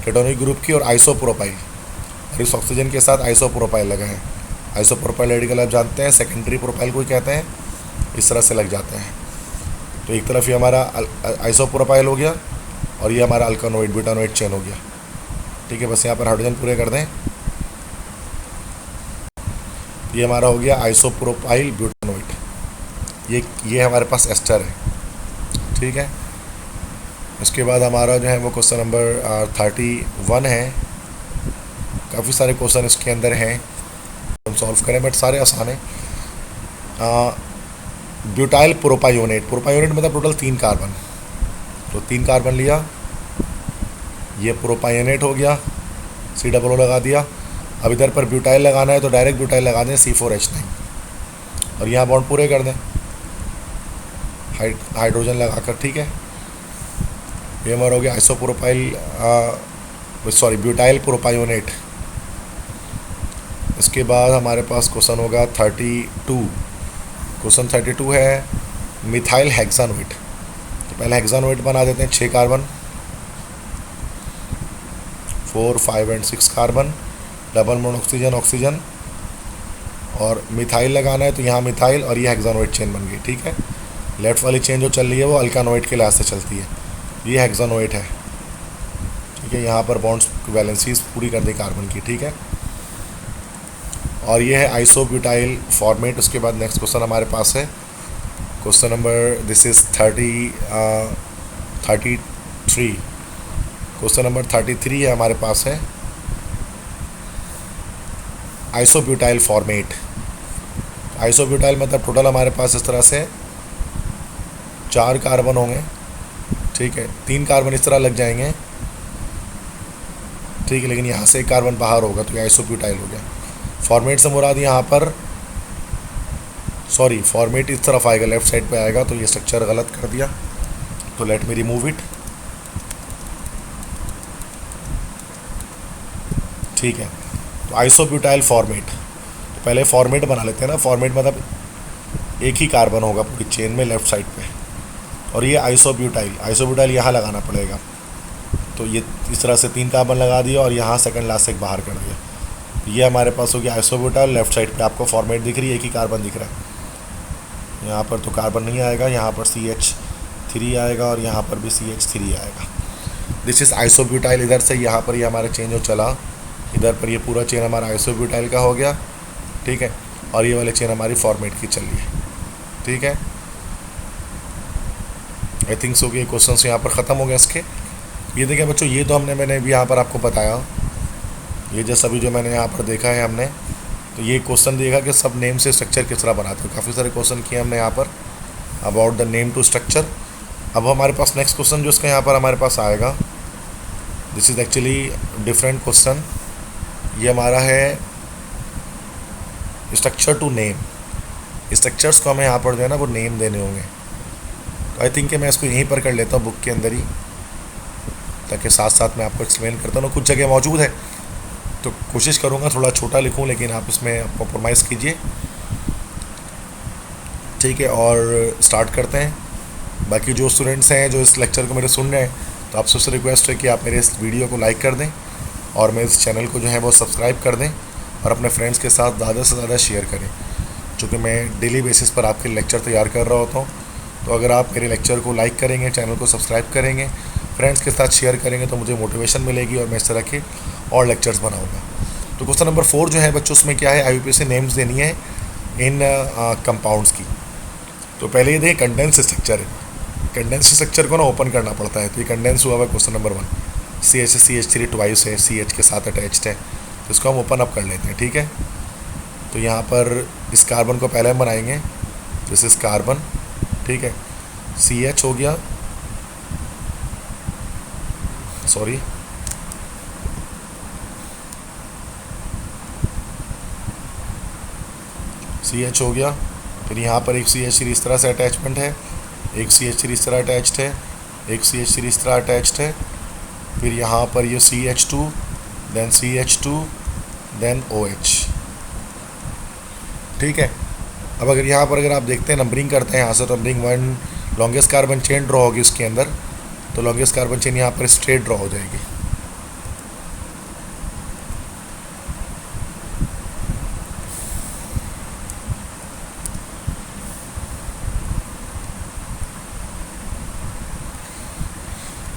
केटोनिक ग्रुप की, और आइसोप्रोपाइल, और इस ऑक्सीजन के साथ आइसोप्रोपाइल लगा है। आइसोप्रोपाइल रेडिकल आप जानते हैं सेकेंडरी प्रोपाइल को कहते हैं, इस तरह से लग जाते हैं। तो एक तरफ ये हमारा आइसोप्रोपाइल हो गया और ये हमारा अल्कानोइड ब्यूटानोइड चेन हो गया। ठीक है, बस यहाँ पर हाइड्रोजन पूरे कर दें। ये हमारा हो गया आइसोप्रोपाइल ब्यूटानोइड। ये हमारे पास एस्टर है। ठीक है, उसके बाद हमारा जो है वो क्वेश्चन नंबर 31 है। काफ़ी सारे क्वेश्चन इसके अंदर हैं, हम सॉल्व करें, बट सारे आसान हैं। ब्यूटाइल प्रोपायोनेट, प्रोपायोनेट मतलब टोटल 3 कार्बन, तो 3 कार्बन लिया, ये प्रोपायोनेट हो गया, COO लगा दिया। अब इधर पर ब्यूटाइल लगाना है तो डायरेक्ट ब्यूटाइल लगा दें C4H9, और यहाँ बॉन्ड पूरे कर दें हाइड्रोजन लगाकर। ठीक है, ये हमारा हो गया आइसोप्रोपाइल सॉरी ब्यूटाइल प्रोपायोनेट। इसके बाद हमारे पास क्वेश्चन होगा 32। क्वेश्चन 32 है मिथाइल हेक्सानोइट। तो पहले हेक्सानोइट बना देते हैं 6 कार्बन, 4, 5 और 6 carbon, double bond oxygen oxygen, और मिथाइल लगाना है तो यहाँ मिथाइल और ये हेक्सानोइट चेन बन गई। ठीक है, लेफ्ट वाली चेन जो चल रही है वो अल्कानोइट के लिहाज से चलती है, ये हेक्सानोइट है। ठीक है, यहाँ पर बॉन्ड्स वैलेंसीज पूरी कर दी कार्बन की। ठीक है, और ये है आइसोब्यूटाइल फॉर्मेट। उसके बाद नेक्स्ट क्वेश्चन हमारे पास है question number this is 33। Question number 33 है हमारे पास है आइसोब्यूटाइल फॉर्मेट। आइसोब्यूटाइल मतलब टोटल हमारे पास इस तरह से 4 कार्बन होंगे। ठीक है, 3 कार्बन इस तरह लग जाएंगे। ठीक है, लेकिन यहाँ से 1 कार्बन बाहर होगा तो ये आइसोब्यूटाइल हो गया। फॉर्मेट से मुराद यहाँ पर सॉरी फॉर्मेट इस तरफ आएगा, लेफ्ट साइड पे आएगा, तो ये स्ट्रक्चर गलत कर दिया, तो लेट मी रिमूव इट। ठीक है, तो आइसोब्यूटाइल फॉर्मेट, तो पहले फॉर्मेट बना लेते हैं ना। फॉर्मेट मतलब एक ही कार्बन होगा पूरी चेन में लेफ्ट साइड पे, और ये आइसोब्यूटाइल यहाँ लगाना पड़ेगा। तो ये इस तरह से 3 कार्बन लगा दिया और यहाँ सेकंड लास्ट एक बाहर कर दिया। ये हमारे पास हो गया आइसोब्यूटाइल। लेफ्ट साइड पे आपको फॉर्मेट दिख रही है, एक ही कार्बन दिख रहा है। यहाँ पर तो कार्बन नहीं आएगा, यहाँ पर CH3 आएगा और यहाँ पर भी CH3 आएगा। This is isobutyl. इधर से यहाँ पर ये हमारा चेन जो चला, इधर पर ये पूरा चेन हमारा आइसोब्यूटाइल का हो गया। ठीक है, और ये वाली चेन हमारी फॉर्मेट की चल रही है। ठीक है, आई थिंक सो कि ये क्वेश्चन यहाँ पर ख़त्म हो गया इसके। ये देखिए बच्चों, ये तो मैंने भी यहाँ पर आपको बताया, ये जैसा भी जो मैंने यहाँ पर देखा है हमने, तो ये क्वेश्चन देखा कि सब नेम से स्ट्रक्चर किस तरह बनाते हैं। काफ़ी सारे क्वेश्चन किए हमने यहाँ पर about the name to structure. अब हमारे पास नेक्स्ट क्वेश्चन जो इसका यहाँ पर हमारे पास आएगा, this is actually different question. ये हमारा है स्ट्रक्चर टू नेम। स्ट्रक्चर्स को हमें यहाँ पर जो है ना वो नेम देने होंगे। तो आई थिंक कि मैं इसको यहीं पर कर लेता हूँ बुक के अंदर ही, ताकि साथ साथ मैं आपको एक्सप्लेन करता हूँ। कुछ जगह मौजूद है तो कोशिश करूँगा थोड़ा छोटा लिखूँ, लेकिन आप इसमें कॉम्प्रोमाइज़ कीजिए। ठीक है, और स्टार्ट करते हैं। बाकी जो स्टूडेंट्स हैं जो इस लेक्चर को मेरे सुन रहे हैं, तो आपसे उससे रिक्वेस्ट है कि आप मेरे इस वीडियो को लाइक कर दें और मेरे इस चैनल को जो है वो सब्सक्राइब कर दें और अपने फ्रेंड्स के साथ ज़्यादा से ज़्यादा शेयर करें, चूँकि मैं डेली बेसिस पर आपके लेक्चर तैयार कर रहा होता हूँ। तो अगर आप मेरे लेक्चर को लाइक करेंगे, चैनल को सब्सक्राइब करेंगे, फ्रेंड्स के साथ शेयर करेंगे, तो मुझे मोटिवेशन मिलेगी और मैं इस तरह के और लेक्चर्स बनाऊँगा। तो क्वेश्चन नंबर 4 जो है बच्चों, उसमें क्या है, IUPAC नेम्स देनी है इन कंपाउंड्स की। तो पहले ये देखें कंडेंस स्ट्रक्चर है। कंडेंस स्ट्रक्चर को ना ओपन करना पड़ता है, तो ये कंडेंस हुआ हुआ क्वेश्चन नंबर 1। CH3 ट्वाइस है, CH के साथ अटैच्ड है, तो इसको हम ओपन अप कर लेते हैं। ठीक है, तो यहाँ पर इस कार्बन को पहले हम बनाएंगे, दिस इज़ कार्बन। ठीक है, CH हो गया, सॉरी CH हो गया। फिर यहाँ पर एक CH3 इस तरह से अटैचमेंट है, एक CH3 इस तरह अटैच्ड है, एक CH3 इस तरह अटैच्ड है। फिर यहाँ पर ये CH2, then CH2, then OH। ठीक है, अब अगर यहाँ पर अगर आप देखते हैं नंबरिंग करते हैं यहाँ से, तो numbering 1 longest carbon chain draw होगी उसके अंदर, तो लॉन्गेस्ट कार्बन चेन यहाँ पर स्ट्रेट ड्रॉ हो जाएगी।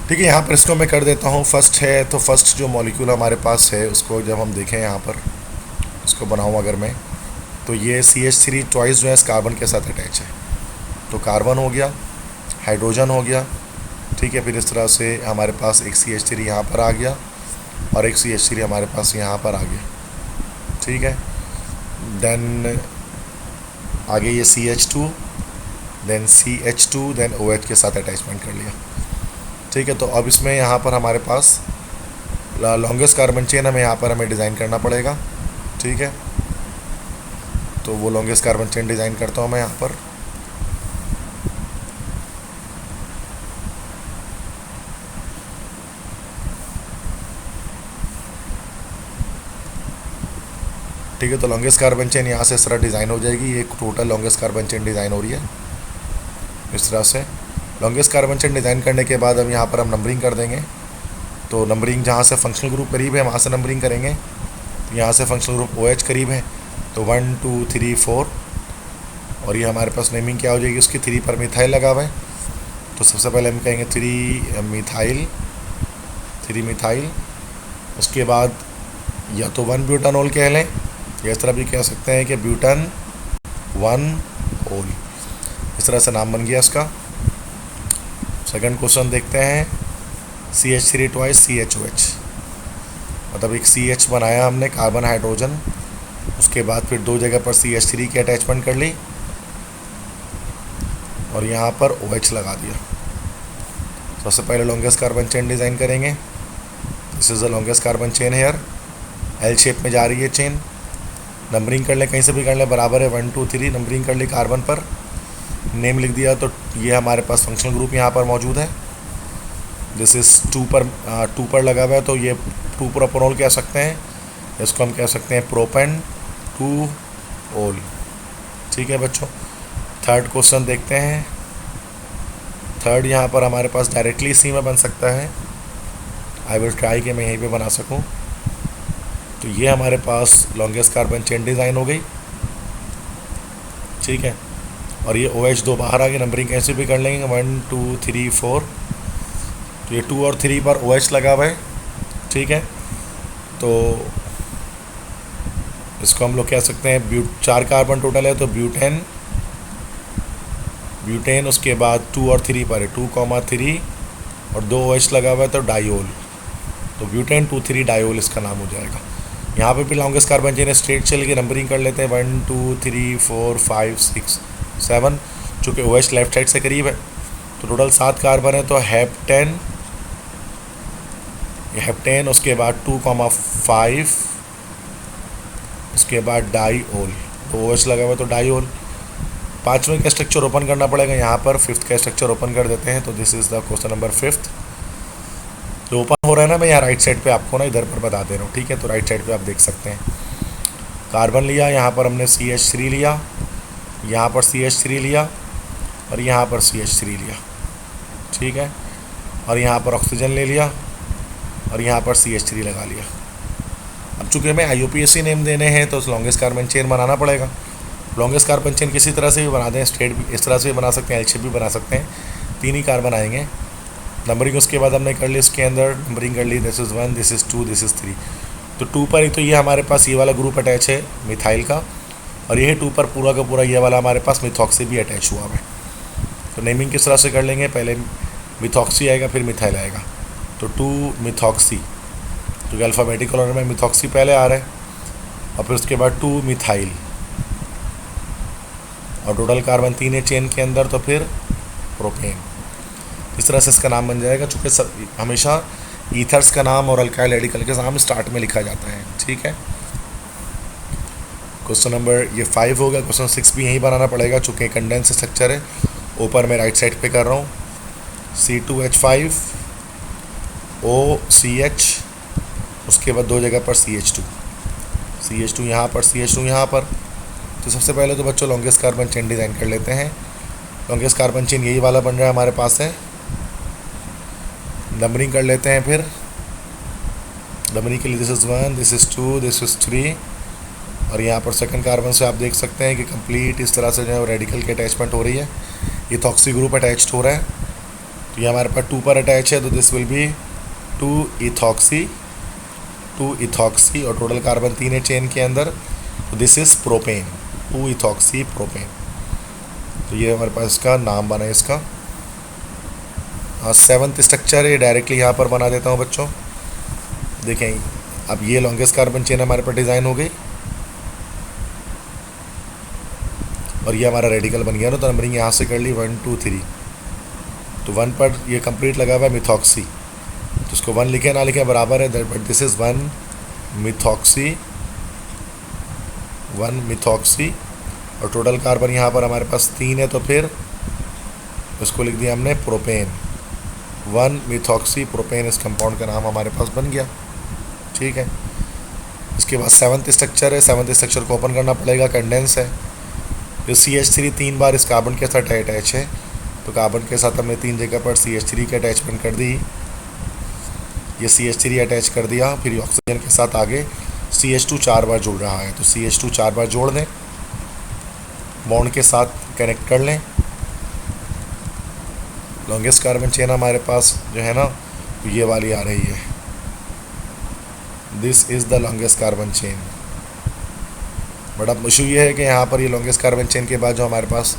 ठीक है, यहाँ पर इसको मैं कर देता हूँ। फर्स्ट है, तो फर्स्ट जो मॉलिक्यूल हमारे पास है उसको जब हम देखें यहाँ पर, इसको बनाऊँ अगर मैं, तो ये CH3 ट्वाइस जो है इस कार्बन के साथ अटैच है, तो कार्बन हो गया, हाइड्रोजन हो गया। ठीक है, फिर इस तरह से हमारे पास एक CH3 यहाँ पर आ गया और एक CH3 हमारे पास यहाँ पर आ गया। ठीक है, देन आगे ये CH2, then CH2, then OH के साथ अटैचमेंट कर लिया। ठीक है, तो अब इसमें यहाँ पर हमारे पास लॉन्गेस्ट कार्बन चेन हमें डिज़ाइन करना पड़ेगा। ठीक है, तो वो लॉन्गेस्ट कार्बन चेन डिज़ाइन करता हूँ मैं यहाँ पर। ठीक है, तो लॉन्गेस्ट कार्बन चेन यहाँ से इस तरह डिज़ाइन हो जाएगी। ये total longest carbon chain design हो रही है इस तरह से। लॉन्गेस्ट कार्बन चेन डिज़ाइन करने के बाद अब यहाँ पर हम नंबरिंग कर देंगे, तो नंबरिंग जहाँ से फंक्शनल ग्रुप करीब है वहाँ से नंबरिंग करेंगे। तो यहाँ से फंक्शनल ग्रुप OH करीब है, तो 1 2 3 4, और ये हमारे पास नेमिंग क्या हो जाएगी उसकी, 3 पर मिथाइल लगा हुआ है, तो सबसे पहले हम कहेंगे 3 मिथाइल। उसके बाद या तो 1 ब्यूटानॉल कह लें, या इस तरह भी कह सकते हैं कि ब्यूटन 1 ओल, इस तरह से नाम बन गया इसका। सेकंड क्वेश्चन देखते हैं, CH3 ट्वाइस CHOH, मतलब एक CH बनाया हमने, कार्बन हाइड्रोजन, उसके बाद फिर 2 जगह पर CH3 की अटैचमेंट कर ली और यहाँ पर OH लगा दिया। सबसे पहले लॉन्गेस्ट कार्बन चेन डिज़ाइन करेंगे। This is the longest carbon chain here, L shape में जा रही है चेन। नंबरिंग कर लें, कहीं से भी कर लें, बराबर है 1 2 3, नंबरिंग कर ली कार्बन पर, नेम लिख दिया, तो ये हमारे पास फंक्शनल ग्रुप यहाँ पर मौजूद है। दिस इज़ 2 पर लगा हुआ है, तो ये 2 प्रोपेनॉल कह सकते हैं, इसको हम कह सकते हैं प्रोपेन 2 ओल। ठीक है बच्चों, थर्ड क्वेश्चन देखते हैं। थर्ड यहाँ पर हमारे पास डायरेक्टली इसी में बन सकता है, आई विल ट्राई कि मैं यहीं पे बना सकूँ। तो ये हमारे पास लॉन्गेस्ट कार्बन चेन डिज़ाइन हो गई। ठीक है, और ये OH 2 बाहर आ गए, नंबरिंग कैसे भी कर लेंगे, 1 2 3 4, तो ये 2 और 3 पर OH लगा हुआ है। ठीक है, तो इसको हम लोग कह सकते हैं 4 कार्बन टोटल है, तो ब्यूटेन, उसके बाद 2 और 3 पर है, 2 3 और 2 OH लगा हुआ है, तो डाइओल, तो ब्यूटेन 2 3 डाइओल इसका नाम हो जाएगा। यहाँ पे भी लॉन्गेस्ट कार्बन चेन स्ट्रेट चलेगी, नंबरिंग कर लेते हैं 1 2 3 4 5 6 7, चूँकि OH लेफ्ट साइड से करीब है, तो टोटल 7 कार्बन है, तो हेप्टेन, उसके बाद 2 5, उसके बाद डाइओल, तो OH लगा हुआ है, तो डाइओल। 5वें का स्ट्रक्चर ओपन करना पड़ेगा, यहाँ पर 5th का स्ट्रक्चर ओपन कर देते हैं। तो this is the question number 5th जो ओपन हो रहा है ना, मैं यहाँ राइट साइड पे आपको ना इधर पर बता दे रहा हूँ। ठीक है, तो राइट साइड पे आप देख सकते हैं, कार्बन लिया, यहाँ पर हमने CH3 लिया, यहाँ पर CH3 लिया और यहाँ पर CH3 लिया। ठीक है, और यहाँ पर ऑक्सीजन ले लिया और यहाँ पर CH3 लगा लिया। अब चूँकि हमें IUPAC नेम देने हैं, तो लॉन्गेस्ट कार्बन चेन बनाना पड़ेगा। लॉन्गेस्ट कार्बन चेन किसी तरह से भी बना दें, स्ट्रेट भी इस तरह से भी बना सकते हैं, L शेप भी बना सकते हैं, 3 ही कार्बन आएंगे। नंबरिंग उसके बाद हमने कर ली, इसके अंदर नंबरिंग कर ली, this is 1, this is 2, this is 3, तो 2 पर ही तो ये हमारे पास ये वाला ग्रुप अटैच है मिथाइल का, और ये 2 पर पूरा का पूरा ये वाला हमारे पास मिथॉक्सी भी अटैच हुआ है। तो नेमिंग किस तरह से कर लेंगे, पहले मिथॉक्सी आएगा फिर मिथाइल आएगा। तो 2 मिथॉक्सी, तो अल्फ़ाबेटिकल ऑर्डर में मिथॉक्सी पहले आ रहा है, और फिर उसके बाद 2 मिथाइल, और टोटल कार्बन 3 है चेन के अंदर, तो फिर प्रोपेन। इस तरह से इसका नाम बन जाएगा, चूँकि हमेशा ईथर्स का नाम और अल्काइल रेडिकल के नाम स्टार्ट में लिखा जाता है। ठीक है, क्वेश्चन नंबर ये 5 होगा। क्वेश्चन 6 भी यहीं बनाना पड़ेगा, चूँकि कंडेंस स्ट्रक्चर है। ऊपर मैं राइट साइड पे कर रहा हूँ, C2H5 OCH, उसके बाद 2 जगह पर CH2 यहाँ पर, CH2 यहाँ पर। तो सबसे पहले तो बच्चों लॉन्गेस्ट कार्बन चेन डिज़ाइन कर लेते हैं। लॉन्गेस्ट कार्बन चेन यही वाला बन रहा है हमारे पास है। नंबरिंग कर लेते हैं फिर। नंबरिंग के लिए this is 1, this is 2, this is 3, और यहाँ पर सेकंड कार्बन से आप देख सकते हैं कि कंप्लीट इस तरह से जो है रेडिकल की अटैचमेंट हो रही है। इथॉक्सी ग्रुप अटैच्ड हो रहा है, तो ये हमारे पास 2 पर अटैच है, तो दिस विल बी 2 इथॉक्सी, और टोटल कार्बन 3 है चेन के अंदर, तो this is propane, 2 ethoxy propane. तो ये हमारे पास इसका नाम बना है इसका। 7th स्ट्रक्चर है, डायरेक्टली यहाँ पर बना देता हूँ बच्चों। देखें, अब ये लॉन्गेस्ट कार्बन चेन हमारे पास डिज़ाइन हो गई, और ये हमारा रेडिकल बन गया ना। तो नंबरिंग यहाँ से कर ली 1 2 3, तो 1 पर ये कंप्लीट लगा हुआ है मिथॉक्सी, तो उसको 1 लिखे ना लिखे बराबर है, बट दिस इज़ 1 मिथॉक्सी, और टोटल कार्बन यहाँ पर हमारे पास 3 है, तो फिर उसको लिख दिया हमने प्रोपेन, 1 मिथॉक्सी प्रोपेन। इस कंपाउंड का नाम हमारे पास बन गया। ठीक है, इसके बाद 7th स्ट्रक्चर है। 7th स्ट्रक्चर को ओपन करना पड़ेगा, कंडेंस है। तो CH3 3 बार इस कार्बन के साथ अटैच है, तो कार्बन के साथ हमने 3 जगह पर CH3 की अटैचमेंट कर दी। ये CH3 अटैच कर दिया, फिर ऑक्सीजन के साथ आगे CH2 4 बार जुड़ रहा है, तो CH2 4 बार जोड़ दें, बॉन्ड के साथ कनेक्ट कर लें। लॉन्गेस्ट कार्बन चेन हमारे पास जो है ना, तो ये वाली आ रही है, this is the longest carbon chain. But अब इशू ये है कि यहाँ पर ये लॉन्गेस्ट कार्बन चेन के बाद जो हमारे पास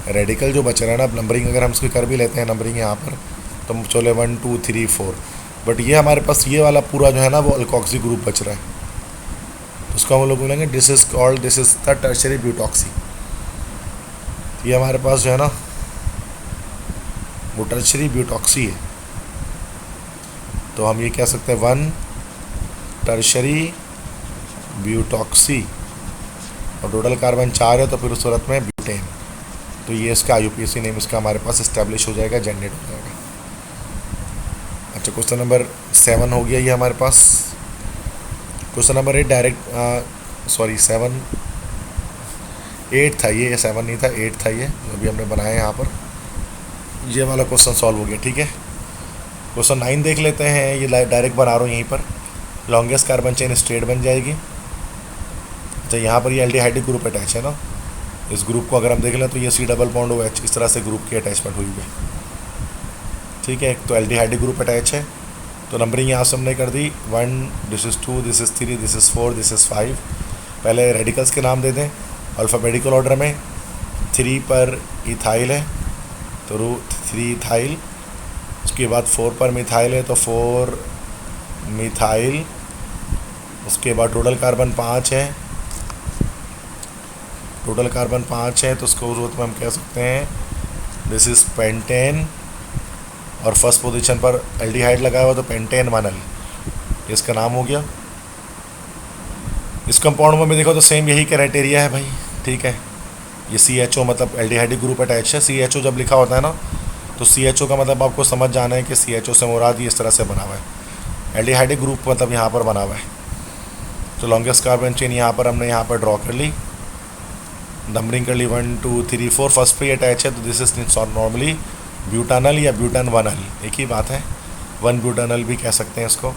रेडिकल जो बच रहा है ना, अब नंबरिंग अगर हम इसकी कर भी लेते हैं नंबरिंग यहाँ पर, तो हम चले 1 2 3 4, बट ये हमारे पास ये वाला पूरा जो है ना वो अल्कोक्सी ग्रुप बच रहा है, तो उसको हम लोग बोलेंगे दिस इज़ द टर्शियरी ब्यूटॉक्सी। ये हमारे पास जो है ना वो टर्शियरी ब्यूटॉक्सी है, तो हम ये कह सकते हैं 1 टर्शियरी ब्यूटॉक्सी, और टोटल कार्बन 4 है, तो फिर उस सूरत में ब्यूटेन। तो ये इसका IUPAC नेम इसका हमारे पास इस्टेब्लिश हो जाएगा, जनरेट हो जाएगा। अच्छा, क्वेश्चन नंबर 7 हो गया ये हमारे पास। क्वेश्चन नंबर 8 डायरेक्ट 8 था ये 7 नहीं था, 8 था ये जो अभी हमने बनाया यहाँ पर। ये वाला क्वेश्चन सॉल्व हो गया। ठीक है, क्वेश्चन 9 देख लेते हैं। ये डायरेक्ट बना रहा हूँ यहीं पर। लॉन्गेस्ट कार्बन चेन स्ट्रेट बन जाएगी। अच्छा, यहाँ पर ये एल्डिहाइडिक ग्रुप अटैच है ना, इस ग्रुप को अगर हम देख लें तो ये C डबल बॉन्ड OH इस तरह से ग्रुप की अटैचमेंट हुई है। ठीक है, तो एल्डिहाइडिक ग्रुप अटैच है, तो नंबरिंग यहाँ से हमने कर दी 1, this is 2, this is 3, this is 4, this is 5। पहले रेडिकल्स के नाम दे दें अल्फ़ाबेटिकल ऑर्डर में। 3 पर इथाइल है, तो 3 इथाइल। उसके बाद 4 पर मिथाइल है, तो 4 मिथाइल। उसके बाद टोटल कार्बन 5 है, तो उसको जरूरत में हम कह सकते हैं दिस इज़ पेंटेन, और फर्स्ट पोजीशन पर एल्डिहाइड लगा हुआ तो पेंटेन 1L, इसका नाम हो गया। इस कंपाउंड में भी देखो तो सेम यही क्राइटेरिया है भाई। ठीक है, ये CHO मतलब एल्डिहाइडिक ग्रुप अटैच है। CHO जब लिखा होता है ना, तो CHO का मतलब आपको समझ जाना है कि CHO से मुराद इस तरह से बना हुआ है, एल्डिहाइडिक ग्रुप मतलब यहाँ पर बना हुआ है। तो लॉन्गेस्ट कार्बन चेन यहाँ पर हमने यहाँ पर ड्रॉ कर ली, नंबरिंग कर ली 1 2 3 4। फर्स्ट पे अटैच है, तो दिस इज नॉर्मली ब्यूटानल या ब्यूटान 1L, एक ही बात है, 1 ब्यूटानल भी कह सकते हैं इसको।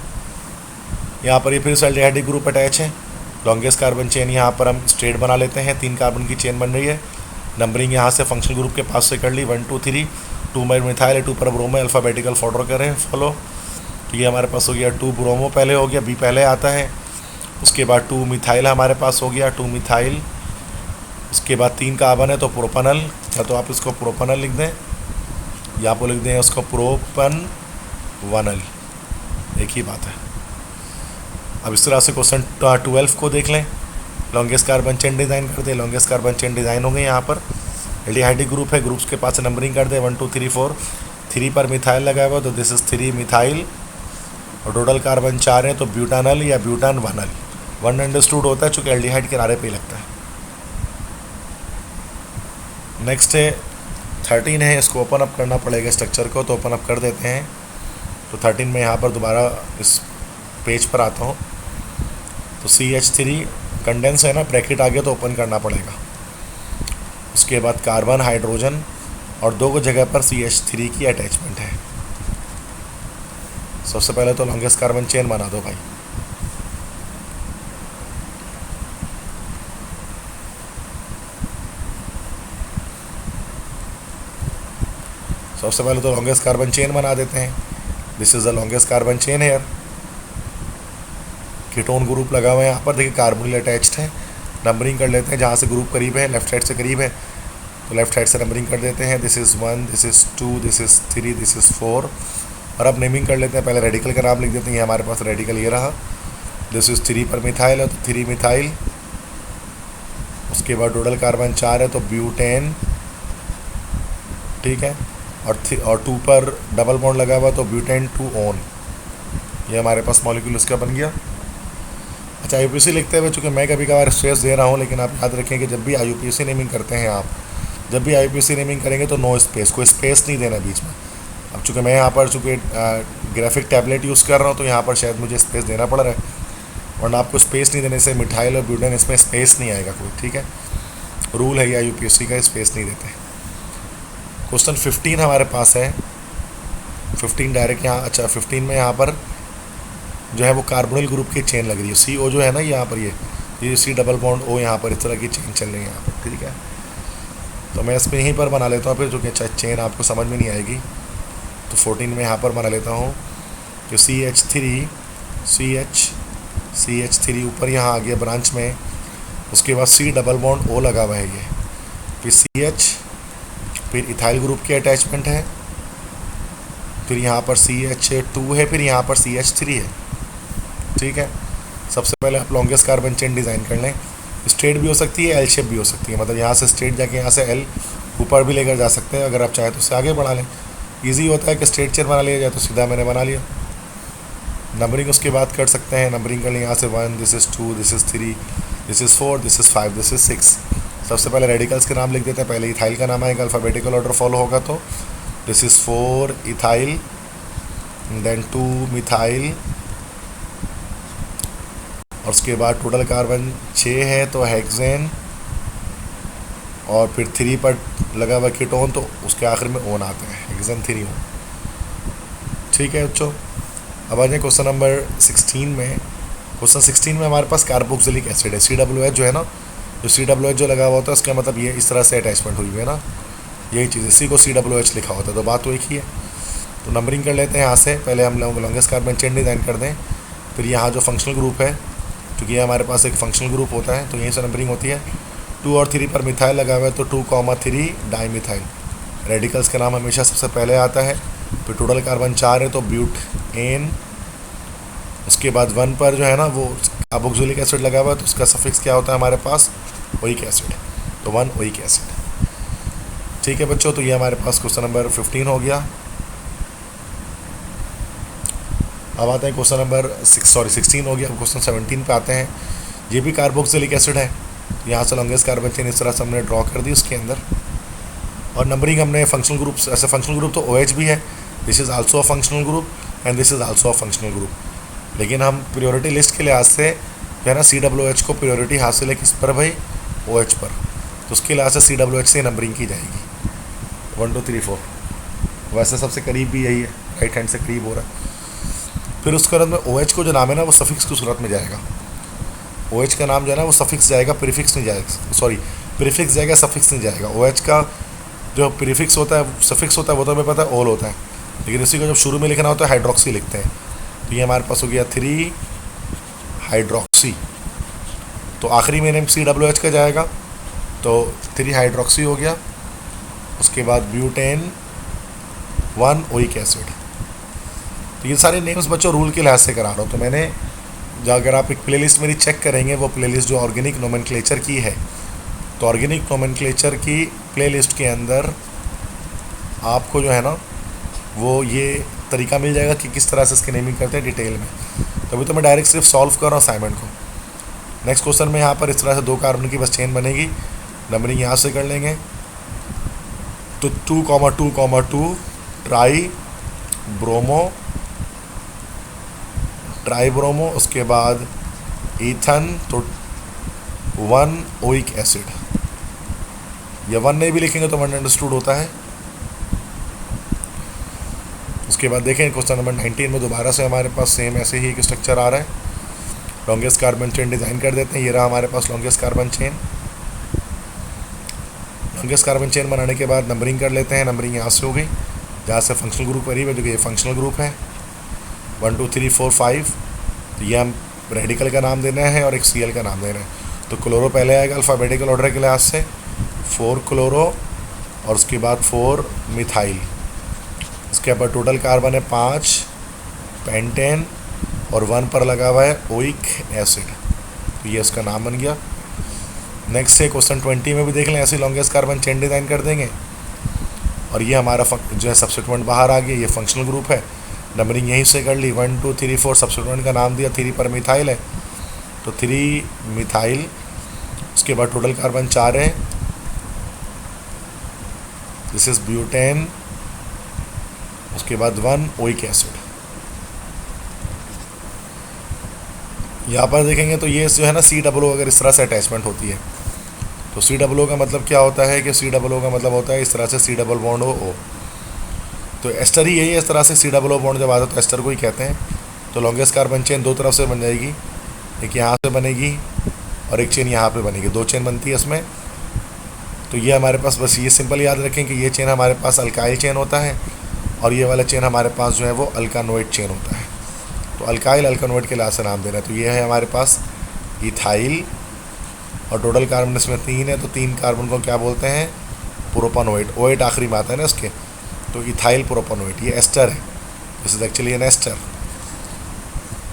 यहाँ पर ये फिर से एल्डिहाइडिक ग्रुप अटैच है। लॉन्गेस्ट कार्बन चेन यहाँ पर हम स्ट्रेट बना लेते हैं, 3 कार्बन की चेन बन रही है। नंबरिंग यहाँ से फंक्शनल ग्रुप के पास से कर ली 1 2 3। 2 पर मिथाइल है, 2 पर ब्रोमो, अल्फ़ाबेटिकल ऑर्डर करें फॉलो। तो ये हमारे पास हो गया 2 ब्रोमो पहले हो गया, B पहले आता है। उसके बाद 2 मिथाइल हमारे पास हो गया, 2 मिथाइल। उसके बाद 3 कार्बन है, तो प्रोपनल, या तो आप इसको प्रोपनल लिख दें या आप लिख दें उसको प्रोपन 1L। एक ही बात है। अब इस तरह से क्वेश्चन 12 को देख लें। लॉन्गेस्ट कार्बन चेन डिज़ाइन कर दे। लॉन्गेस्ट कार्बन चेन डिज़ाइन हो गई यहाँ पर। एल्डिहाइडिक ग्रुप है, ग्रुप्स के पास नंबरिंग कर दे 1 2 3 4। 3 पर मिथाइल लगा हुआ तो दिस इज 3 मिथाइल, और टोटल कार्बन 4 हैं तो ब्यूटानल या ब्यूटान वनल। वन अंडरस्टूड होता है चूँकि एल्डिहाइड किनारे पे ही लगता है। नेक्स्ट है 13 है, इसको ओपन अप करना पड़ेगा स्ट्रक्चर को, तो ओपन अप कर देते हैं। तो 13 में यहाँ पर दोबारा इस पेज पर आता हूँ। तो CH3 कंडेंस है ना, ब्रैकेट आ गया तो ओपन करना पड़ेगा। उसके बाद कार्बन, हाइड्रोजन, और 2 जगह पर CH3 की अटैचमेंट है। सबसे पहले तो लॉन्गेस्ट कार्बन चेन बना दो भाई। सबसे पहले तो लॉन्गेस्ट कार्बन चेन बना देते हैं। This is the longest carbon chain here. Ketone group लगा हुआ है यहाँ पर, देखिए कार्बोनिल अटैच्ड है। नंबरिंग कर लेते हैं, जहाँ से ग्रुप करीब है, लेफ्ट साइड से करीब है तो लेफ्ट साइड से नंबरिंग कर देते हैं। This is 1, this is 2, this is 3, this is 4। और अब नेमिंग कर लेते हैं। पहले रेडिकल का नाम लिख देते हैं। ये हमारे पास रेडिकल ये रहा। दिस इज़ 3 पर मिथाइल है तो 3 मिथाइल। उसके बाद टोटल कार्बन 4 है तो ब्यूटेन, ठीक है। और 2 पर डबल बॉन्ड लगा हुआ तो ब्यूटेन 2 ओन। ये हमारे पास मॉलिक्यूल इसका बन गया। अच्छा, IUPAC लिखते हुए चूँकि मैं कभी कभार स्ट्रेस दे रहा हूँ, लेकिन आप याद रखें कि जब भी IUPAC नेमिंग करते हैं आप, जब भी IUPAC नेमिंग करेंगे तो नो स्पेस, कोई स्पेस नहीं देना बीच में। अब चूँकि मैं यहाँ पर चूँकि ग्राफिक टैबलेट यूज़ कर रहा हूँ तो यहाँ पर शायद मुझे स्पेस देना पड़ रहा है, वरना आपको स्पेस नहीं देने से मिथाइल और ब्यूटेन इसमें स्पेस नहीं आएगा कोई, ठीक है। रूल है ये IUPAC का, स्पेस नहीं देते। क्वेश्चन 15 हमारे पास है। 15 डायरेक्ट यहाँ, अच्छा 15 में यहाँ पर जो है वो कार्बोनिल ग्रुप की चेन लग रही है। CO जो है ना यहाँ पर, ये C डबल बॉन्ड O, यहाँ पर इस तरह की चेन चल रही है यहाँ पर, ठीक है। तो मैं इसमें यहीं पर बना लेता हूँ फिर, जो कि अच्छा चेन आपको समझ में नहीं आएगी। तो 14 में यहाँ पर बना लेता हूँ कि CH3 ऊपर यहाँ आ गया ब्रांच में। उसके बाद C डबल बॉन्ड O लगा हुआ है ये, फिर CH, फिर इथाइल ग्रुप की अटैचमेंट है, फिर यहाँ पर CH2 है, फिर यहाँ पर CH3 है, ठीक है। सबसे पहले आप लॉन्गेस्ट कार्बन चेन डिज़ाइन कर लें। स्ट्रेट भी हो सकती है, एल शेप भी हो सकती है, मतलब यहाँ से स्ट्रेट जाके यहाँ से एल ऊपर भी लेकर जा सकते हैं। अगर आप चाहें तो उससे आगे बढ़ा लें। ईजी होता है कि स्ट्रेट चेन बना लिया जाए, तो सीधा मैंने बना लिया। नंबरिंग उसके बाद कर सकते हैं। नंबरिंग कर लें यहाँ से 1, this is 2, this is 3, this is 4, this is 5, this is 6। सबसे पहले रेडिकल्स के नाम लिख देते हैं। पहले इथाइल का नाम आएगा, अल्फ़ाबेटिकल ऑर्डर फॉलो होगा। तो this is 4 ethyl, then 2 methyl, और उसके बाद टोटल कार्बन 6 है तो हेक्सेन, और फिर 3 पर लगा हुआ कीटोन तो उसके आखिर में ओन आते हैं, हेक्सेन 3 ओन, ठीक है बच्चों। अब आ जाए क्वेश्चन नंबर 16 में। क्वेश्चन 16 में हमारे पास कार्बोक्सिलिक एसिड है। COOH जो है ना, जो COOH जो लगा हुआ होता है उसका मतलब ये इस तरह से अटैचमेंट हुई है ना, यही चीज़, इसी को COOH लिखा होता है, तो बात तो एक ही है। तो नंबरिंग कर लेते हैं यहाँ से। पहले हम लोग लॉन्गेस्ट कार्बन चेन डिज़ाइन कर दें, फिर यहाँ जो फंक्शनल ग्रुप है, क्योंकि ये हमारे पास एक फंक्शनल ग्रुप होता है तो यहीं से नंबरिंग होती है। 2 और 3 पर मिथाइल लगा हुआ है तो 2,3 डाईमिथाइल। रेडिकल्स का नाम हमेशा सबसे पहले आता है। फिर टोटल कार्बन 4 है तो ब्यूटेन। उसके बाद 1 पर जो है ना वो कार्बोक्सिलिक एसिड लगा हुआ है तो उसका सफिक्स क्या होता है हमारे पास, ओइक एसिड, तो 1 ओइक एसिड, ठीक है बच्चों। तो ये हमारे पास क्वेश्चन नंबर 15 हो गया। अब आते हैं क्वेश्चन नंबर 16 हो गया। अब क्वेश्चन 17 पे आते हैं। ये भी कार्बोक्सिलिक एसिड है। यहाँ से लॉन्गेस्ट कार्बन चेन इस तरह से हमने ड्रॉ कर दी उसके अंदर, और नंबरिंग हमने फंक्शनल ग्रुप, ऐसे फंक्शनल ग्रुप तो OH भी है, this is also a functional group and this is also a functional group. लेकिन हम प्रियोरिटी लिस्ट के लिहाज से जो है ना COOH को प्रियोरिटी हासिल है किस पर भाई, OH पर, तो उसके लिहाज से COOH से नंबरिंग की जाएगी 1 2 3 4। वैसे सबसे करीब भी यही है, राइट हैंड से करीब हो रहा है। फिर उसके बाद में OH को जो नाम है ना वो सफिक्स की सूरत में जाएगा। OH का नाम जो है ना वो सफिक्स जाएगा, प्रीफिक्स नहीं जाएगा, सॉरी प्रीफिक्स जाएगा, सफिक्स नहीं जाएगा। OH का जो प्रीफिक्स होता है, सफिक्स होता है, वो तो हमें पता है ओल होता है, लेकिन इसी को जब शुरू में लिखना होता है हाइड्रोक्सी लिखते हैं। तो ये हमारे पास हो गया 3 हाइड्रोक्सी, तो आखिरी में नेम COOH का जाएगा तो 3 हाइड्रोक्सी हो गया। उसके बाद ब्यूटेन 1 ओइक एसिड। तो ये सारे नेम्स बच्चों रूल के लिहाज से करा रहा हूँ। तो मैंने जो, अगर आप एक प्लेलिस्ट मेरी चेक करेंगे, वो प्लेलिस्ट जो ऑर्गेनिक नोमेनक्लेचर की है, तो ऑर्गेनिक नोमेनक्लेचर की प्लेलिस्ट के अंदर आपको जो है ना वो ये तरीका मिल जाएगा कि किस तरह से इसकी नेमिंग करते हैं डिटेल में। तो अभी तो मैं डायरेक्ट सिर्फ सॉल्व कर रहा हूँ असाइनमेंट को। नेक्स्ट क्वेश्चन में यहाँ पर इस तरह से 2 कार्बन की बस चेन बनेगी, नंबरिंग यहाँ से कर लेंगे। तो 2,2,2 ट्राई ब्रोमो, उसके बाद ईथन, तो 1 ओइक एसिड। या 1 नहीं भी लिखेंगे तो 1 अंडरस्टूड होता है। उसके बाद देखें क्वेश्चन नंबर 19 में दोबारा से हमारे पास सेम ऐसे ही एक स्ट्रक्चर आ रहा है। लॉन्गेस्ट कार्बन चेन डिज़ाइन कर देते हैं। ये रहा हमारे पास longest carbon chain. Longest carbon chain बनाने के बाद नंबरिंग कर लेते हैं। नंबरिंग यहाँ से हो गई जहाँ से फंक्शनल ग्रुप करीब है, जो कि ये फंक्शनल ग्रुप है 1 2 3 4 5। तो ये हम रेडिकल का नाम देना है और एक Cl का नाम देना है। तो क्लोरो पहले आएगा अल्फ़ाबेटिकल ऑर्डर के लिहाज से, 4 क्लोरो और उसके बाद 4 मिथाइल। इसके बाद टोटल कार्बन है 5 पेंटेन और 1 पर लगा हुआ है ओइक एसिड। तो ये इसका नाम बन गया। नेक्स्ट है क्वेश्चन 20 में भी देख लें, ऐसे लॉन्गेस्ट कार्बन चेन डिज़ाइन कर देंगे। और ये हमारा जो है सब्स्टिट्यूएंट बाहर आ गया, ये फंक्शनल ग्रुप है। नंबरिंग यहीं से कर ली, 1 2 3 4, सब्स्टिट्यूएंट का नाम दिया, 3 पर मिथाइल है तो 3 मिथाइल। उसके बाद टोटल कार्बन 4 है, दिस इज ब्यूटेन। उसके बाद 1 ओइक एसिड। यहाँ पर देखेंगे तो ये जो है ना COO अगर इस तरह से अटैचमेंट होती है, तो COO का मतलब क्या होता है कि COO का मतलब होता है इस तरह से C डबल बॉन्ड हो O। तो एस्टर ही यही है, इस तरह से C डबल O बॉन्ड जब आता है तो एस्टर को ही कहते हैं। तो लॉन्गेस्ट कार्बन चेन 2 तरफ से बन जाएगी, एक यहाँ से बनेगी और एक चेन यहाँ पे बनेगी, 2 चेन बनती है इसमें। तो ये हमारे पास बस ये सिंपल याद रखें कि ये चेन हमारे पास अल्काइल चेन होता है और ये वाला चेन हमारे पास जो है वो अल्कानोइड चेन होता है। तो अल्काइल अल्कानोइड के लिहाज से नाम देना है। तो ये है हमारे पास इथाइल और टोटल कार्बन इसमें 3 है, तो 3 कार्बन को क्या बोलते हैं, प्रोपानोइड। ओइड आखिरी में आता है ना इसके, तो इथाइल प्रोपानोइड। ये एस्टर है, this is actually an ester.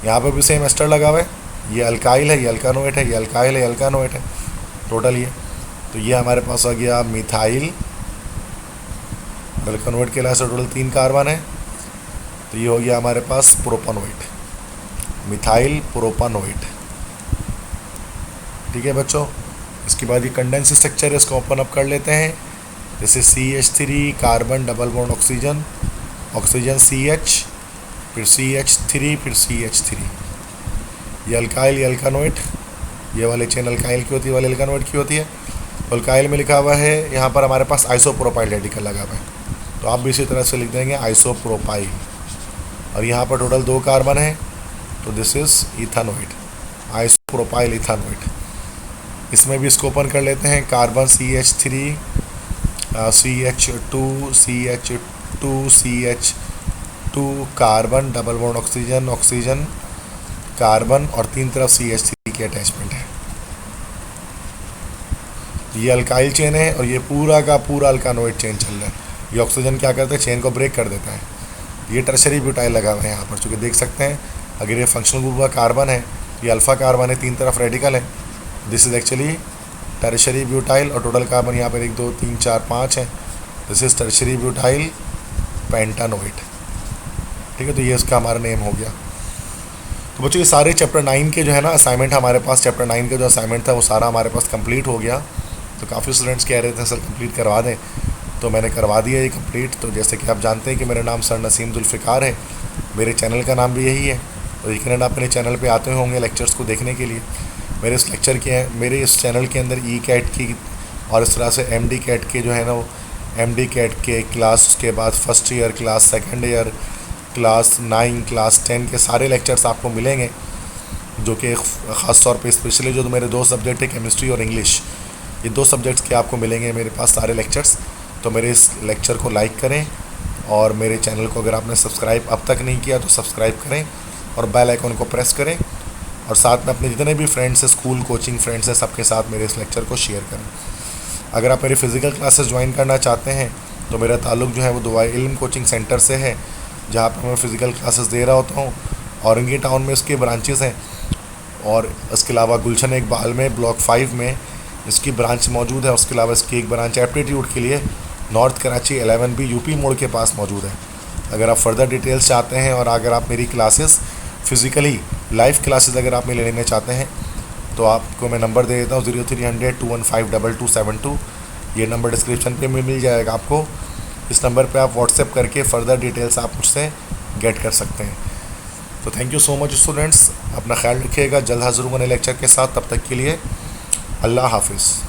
यहाँ पर भी सेम एस्टर लगा हुआ है, ये अल्काइल है, ये अल्कानोइड है, ये अल्काइल है, ये अल्कानोइड है टोटल ये। तो ये हमारे पास आ गया मिथाइल, अल्कानोइड के लिहाज से टोटल 3 कार्बन है। तो ये हो गया हमारे पास प्रोपानोइड, मिथाइल प्रोपानोइड। ठीक है बच्चों। इसके बाद ये कंडेंस स्ट्रक्चर है, इसको ओपन अप कर लेते हैं। जैसे CH3 carbon double bond oxygen, oxygen CH, फिर CH3, फिर CH3। ये अल्काइल, ये अल्कानोइड, ये वाले चेन अल्काइल की होती है, वाले अल्कानोइड की होती है। अल्काइल में लिखा हुआ है यहाँ पर हमारे पास आइसोप्रोपाइल रेडिकल लगा हुआ है, तो आप भी इसी तरह से लिख देंगे आइसोप्रोपाइल। और यहाँ पर टोटल 2 कार्बन है, तो दिस इज इथानोइड, आइसोप्रोपाइल इथानोइड। इसमें भी इसको ओपन कर लेते हैं। Carbon CH3, CH2, CH2, CH2, carbon double bond oxygen, oxygen carbon और 3 तरफ CH3 की अटैचमेंट है। ये अल्काइल चेन है और ये पूरा का पूरा अल्कानोइड चेन चल रहा है। ये ऑक्सीजन क्या करता है, चेन को ब्रेक कर देता है। ये टर्शरी ब्यूटाइल लगा हुआ है यहाँ पर, चूँकि देख सकते हैं अगर ये फंक्शनल ग्रुप का कार्बन है, ये अल्फ़ा कार्बन है, 3 तरफ रेडिकल है, this is actually tertiary butyl. और टोटल कार्बन यहाँ पर 1 2 3 4 5 है, दिस इज टर्शरी ब्यूटाइल पेंटानोइड। ठीक है, तो ये इसका हमारा नेम हो गया। तो बच्चों ये सारे चैप्टर 9 के जो है ना असाइनमेंट हमारे पास, चैप्टर 9 का जो असाइनमेंट था वो सारा हमारे पास कंप्लीट हो गया। तो काफ़ी स्टूडेंट्स कह रहे थे सर कंप्लीट करवा दें, तो मैंने करवा दिया ये कंप्लीट। तो जैसे कि आप जानते हैं कि मेरा नाम सर नसीम जुल्फ़िकार है, मेरे चैनल का नाम भी यही है। और यकीनन आप अपने चैनल पे आते होंगे लेक्चर्स को देखने के लिए। मेरे इस चैनल के अंदर ECAT की और इस तरह से MD CAT के जो है ना वो MD CAT के क्लास के बाद first year, class second year, class 9, class 10 के सारे लेक्चर्स आपको मिलेंगे, जो कि ख़ास तौर पे स्पेशली जो मेरे 2 सब्जेक्ट है केमिस्ट्री और इंग्लिश, ये 2 सब्जेक्ट्स के आपको मिलेंगे मेरे पास सारे लेक्चर्स। तो मेरे इस लेक्चर को लाइक करें और मेरे चैनल को अगर आपने सब्सक्राइब अब तक नहीं किया तो सब्सक्राइब करें और बेल आइकन को प्रेस करें। और साथ में अपने जितने भी फ्रेंड्स हैं, स्कूल कोचिंग फ्रेंड्स हैं, सबके साथ मेरे इस लेक्चर को शेयर करें। अगर आप मेरी फ़िज़िकल क्लासेस ज्वाइन करना चाहते हैं तो मेरा ताल्लुक़ जो है वो दुआ इल्म कोचिंग सेंटर से है, जहाँ पर मैं फ़िज़िकल क्लासेस दे रहा होता हूँ। औरंगी टाउन में इसके ब्रांचेस हैं, और इसके अलावा गुलशन इकबाल में ब्लॉक 5 में इसकी ब्रांच मौजूद है। उसके अलावा इसकी एक ब्रांच एप्टीट्यूड के लिए नॉर्थ कराची 11B यूपी मोड़ के पास मौजूद है। अगर आप फर्दर डिटेल्स चाहते हैं और अगर आप मेरी क्लासेस फ़िज़िकली लाइव क्लासेस अगर आप मेरे लेना चाहते हैं तो आपको मैं नंबर दे देता हूँ 0300-215-2272। ये नंबर डिस्क्रिप्शन पे मिल जाएगा आपको। इस नंबर पे आप व्हाट्सएप करके फ़र्दर डिटेल्स आप मुझसे गेट कर सकते हैं। तो thank you so much students, अपना ख्याल रखिएगा। जल्द हाजिर होंगे नए लेक्चर के साथ, तब तक के लिए अल्लाह हाफिज़।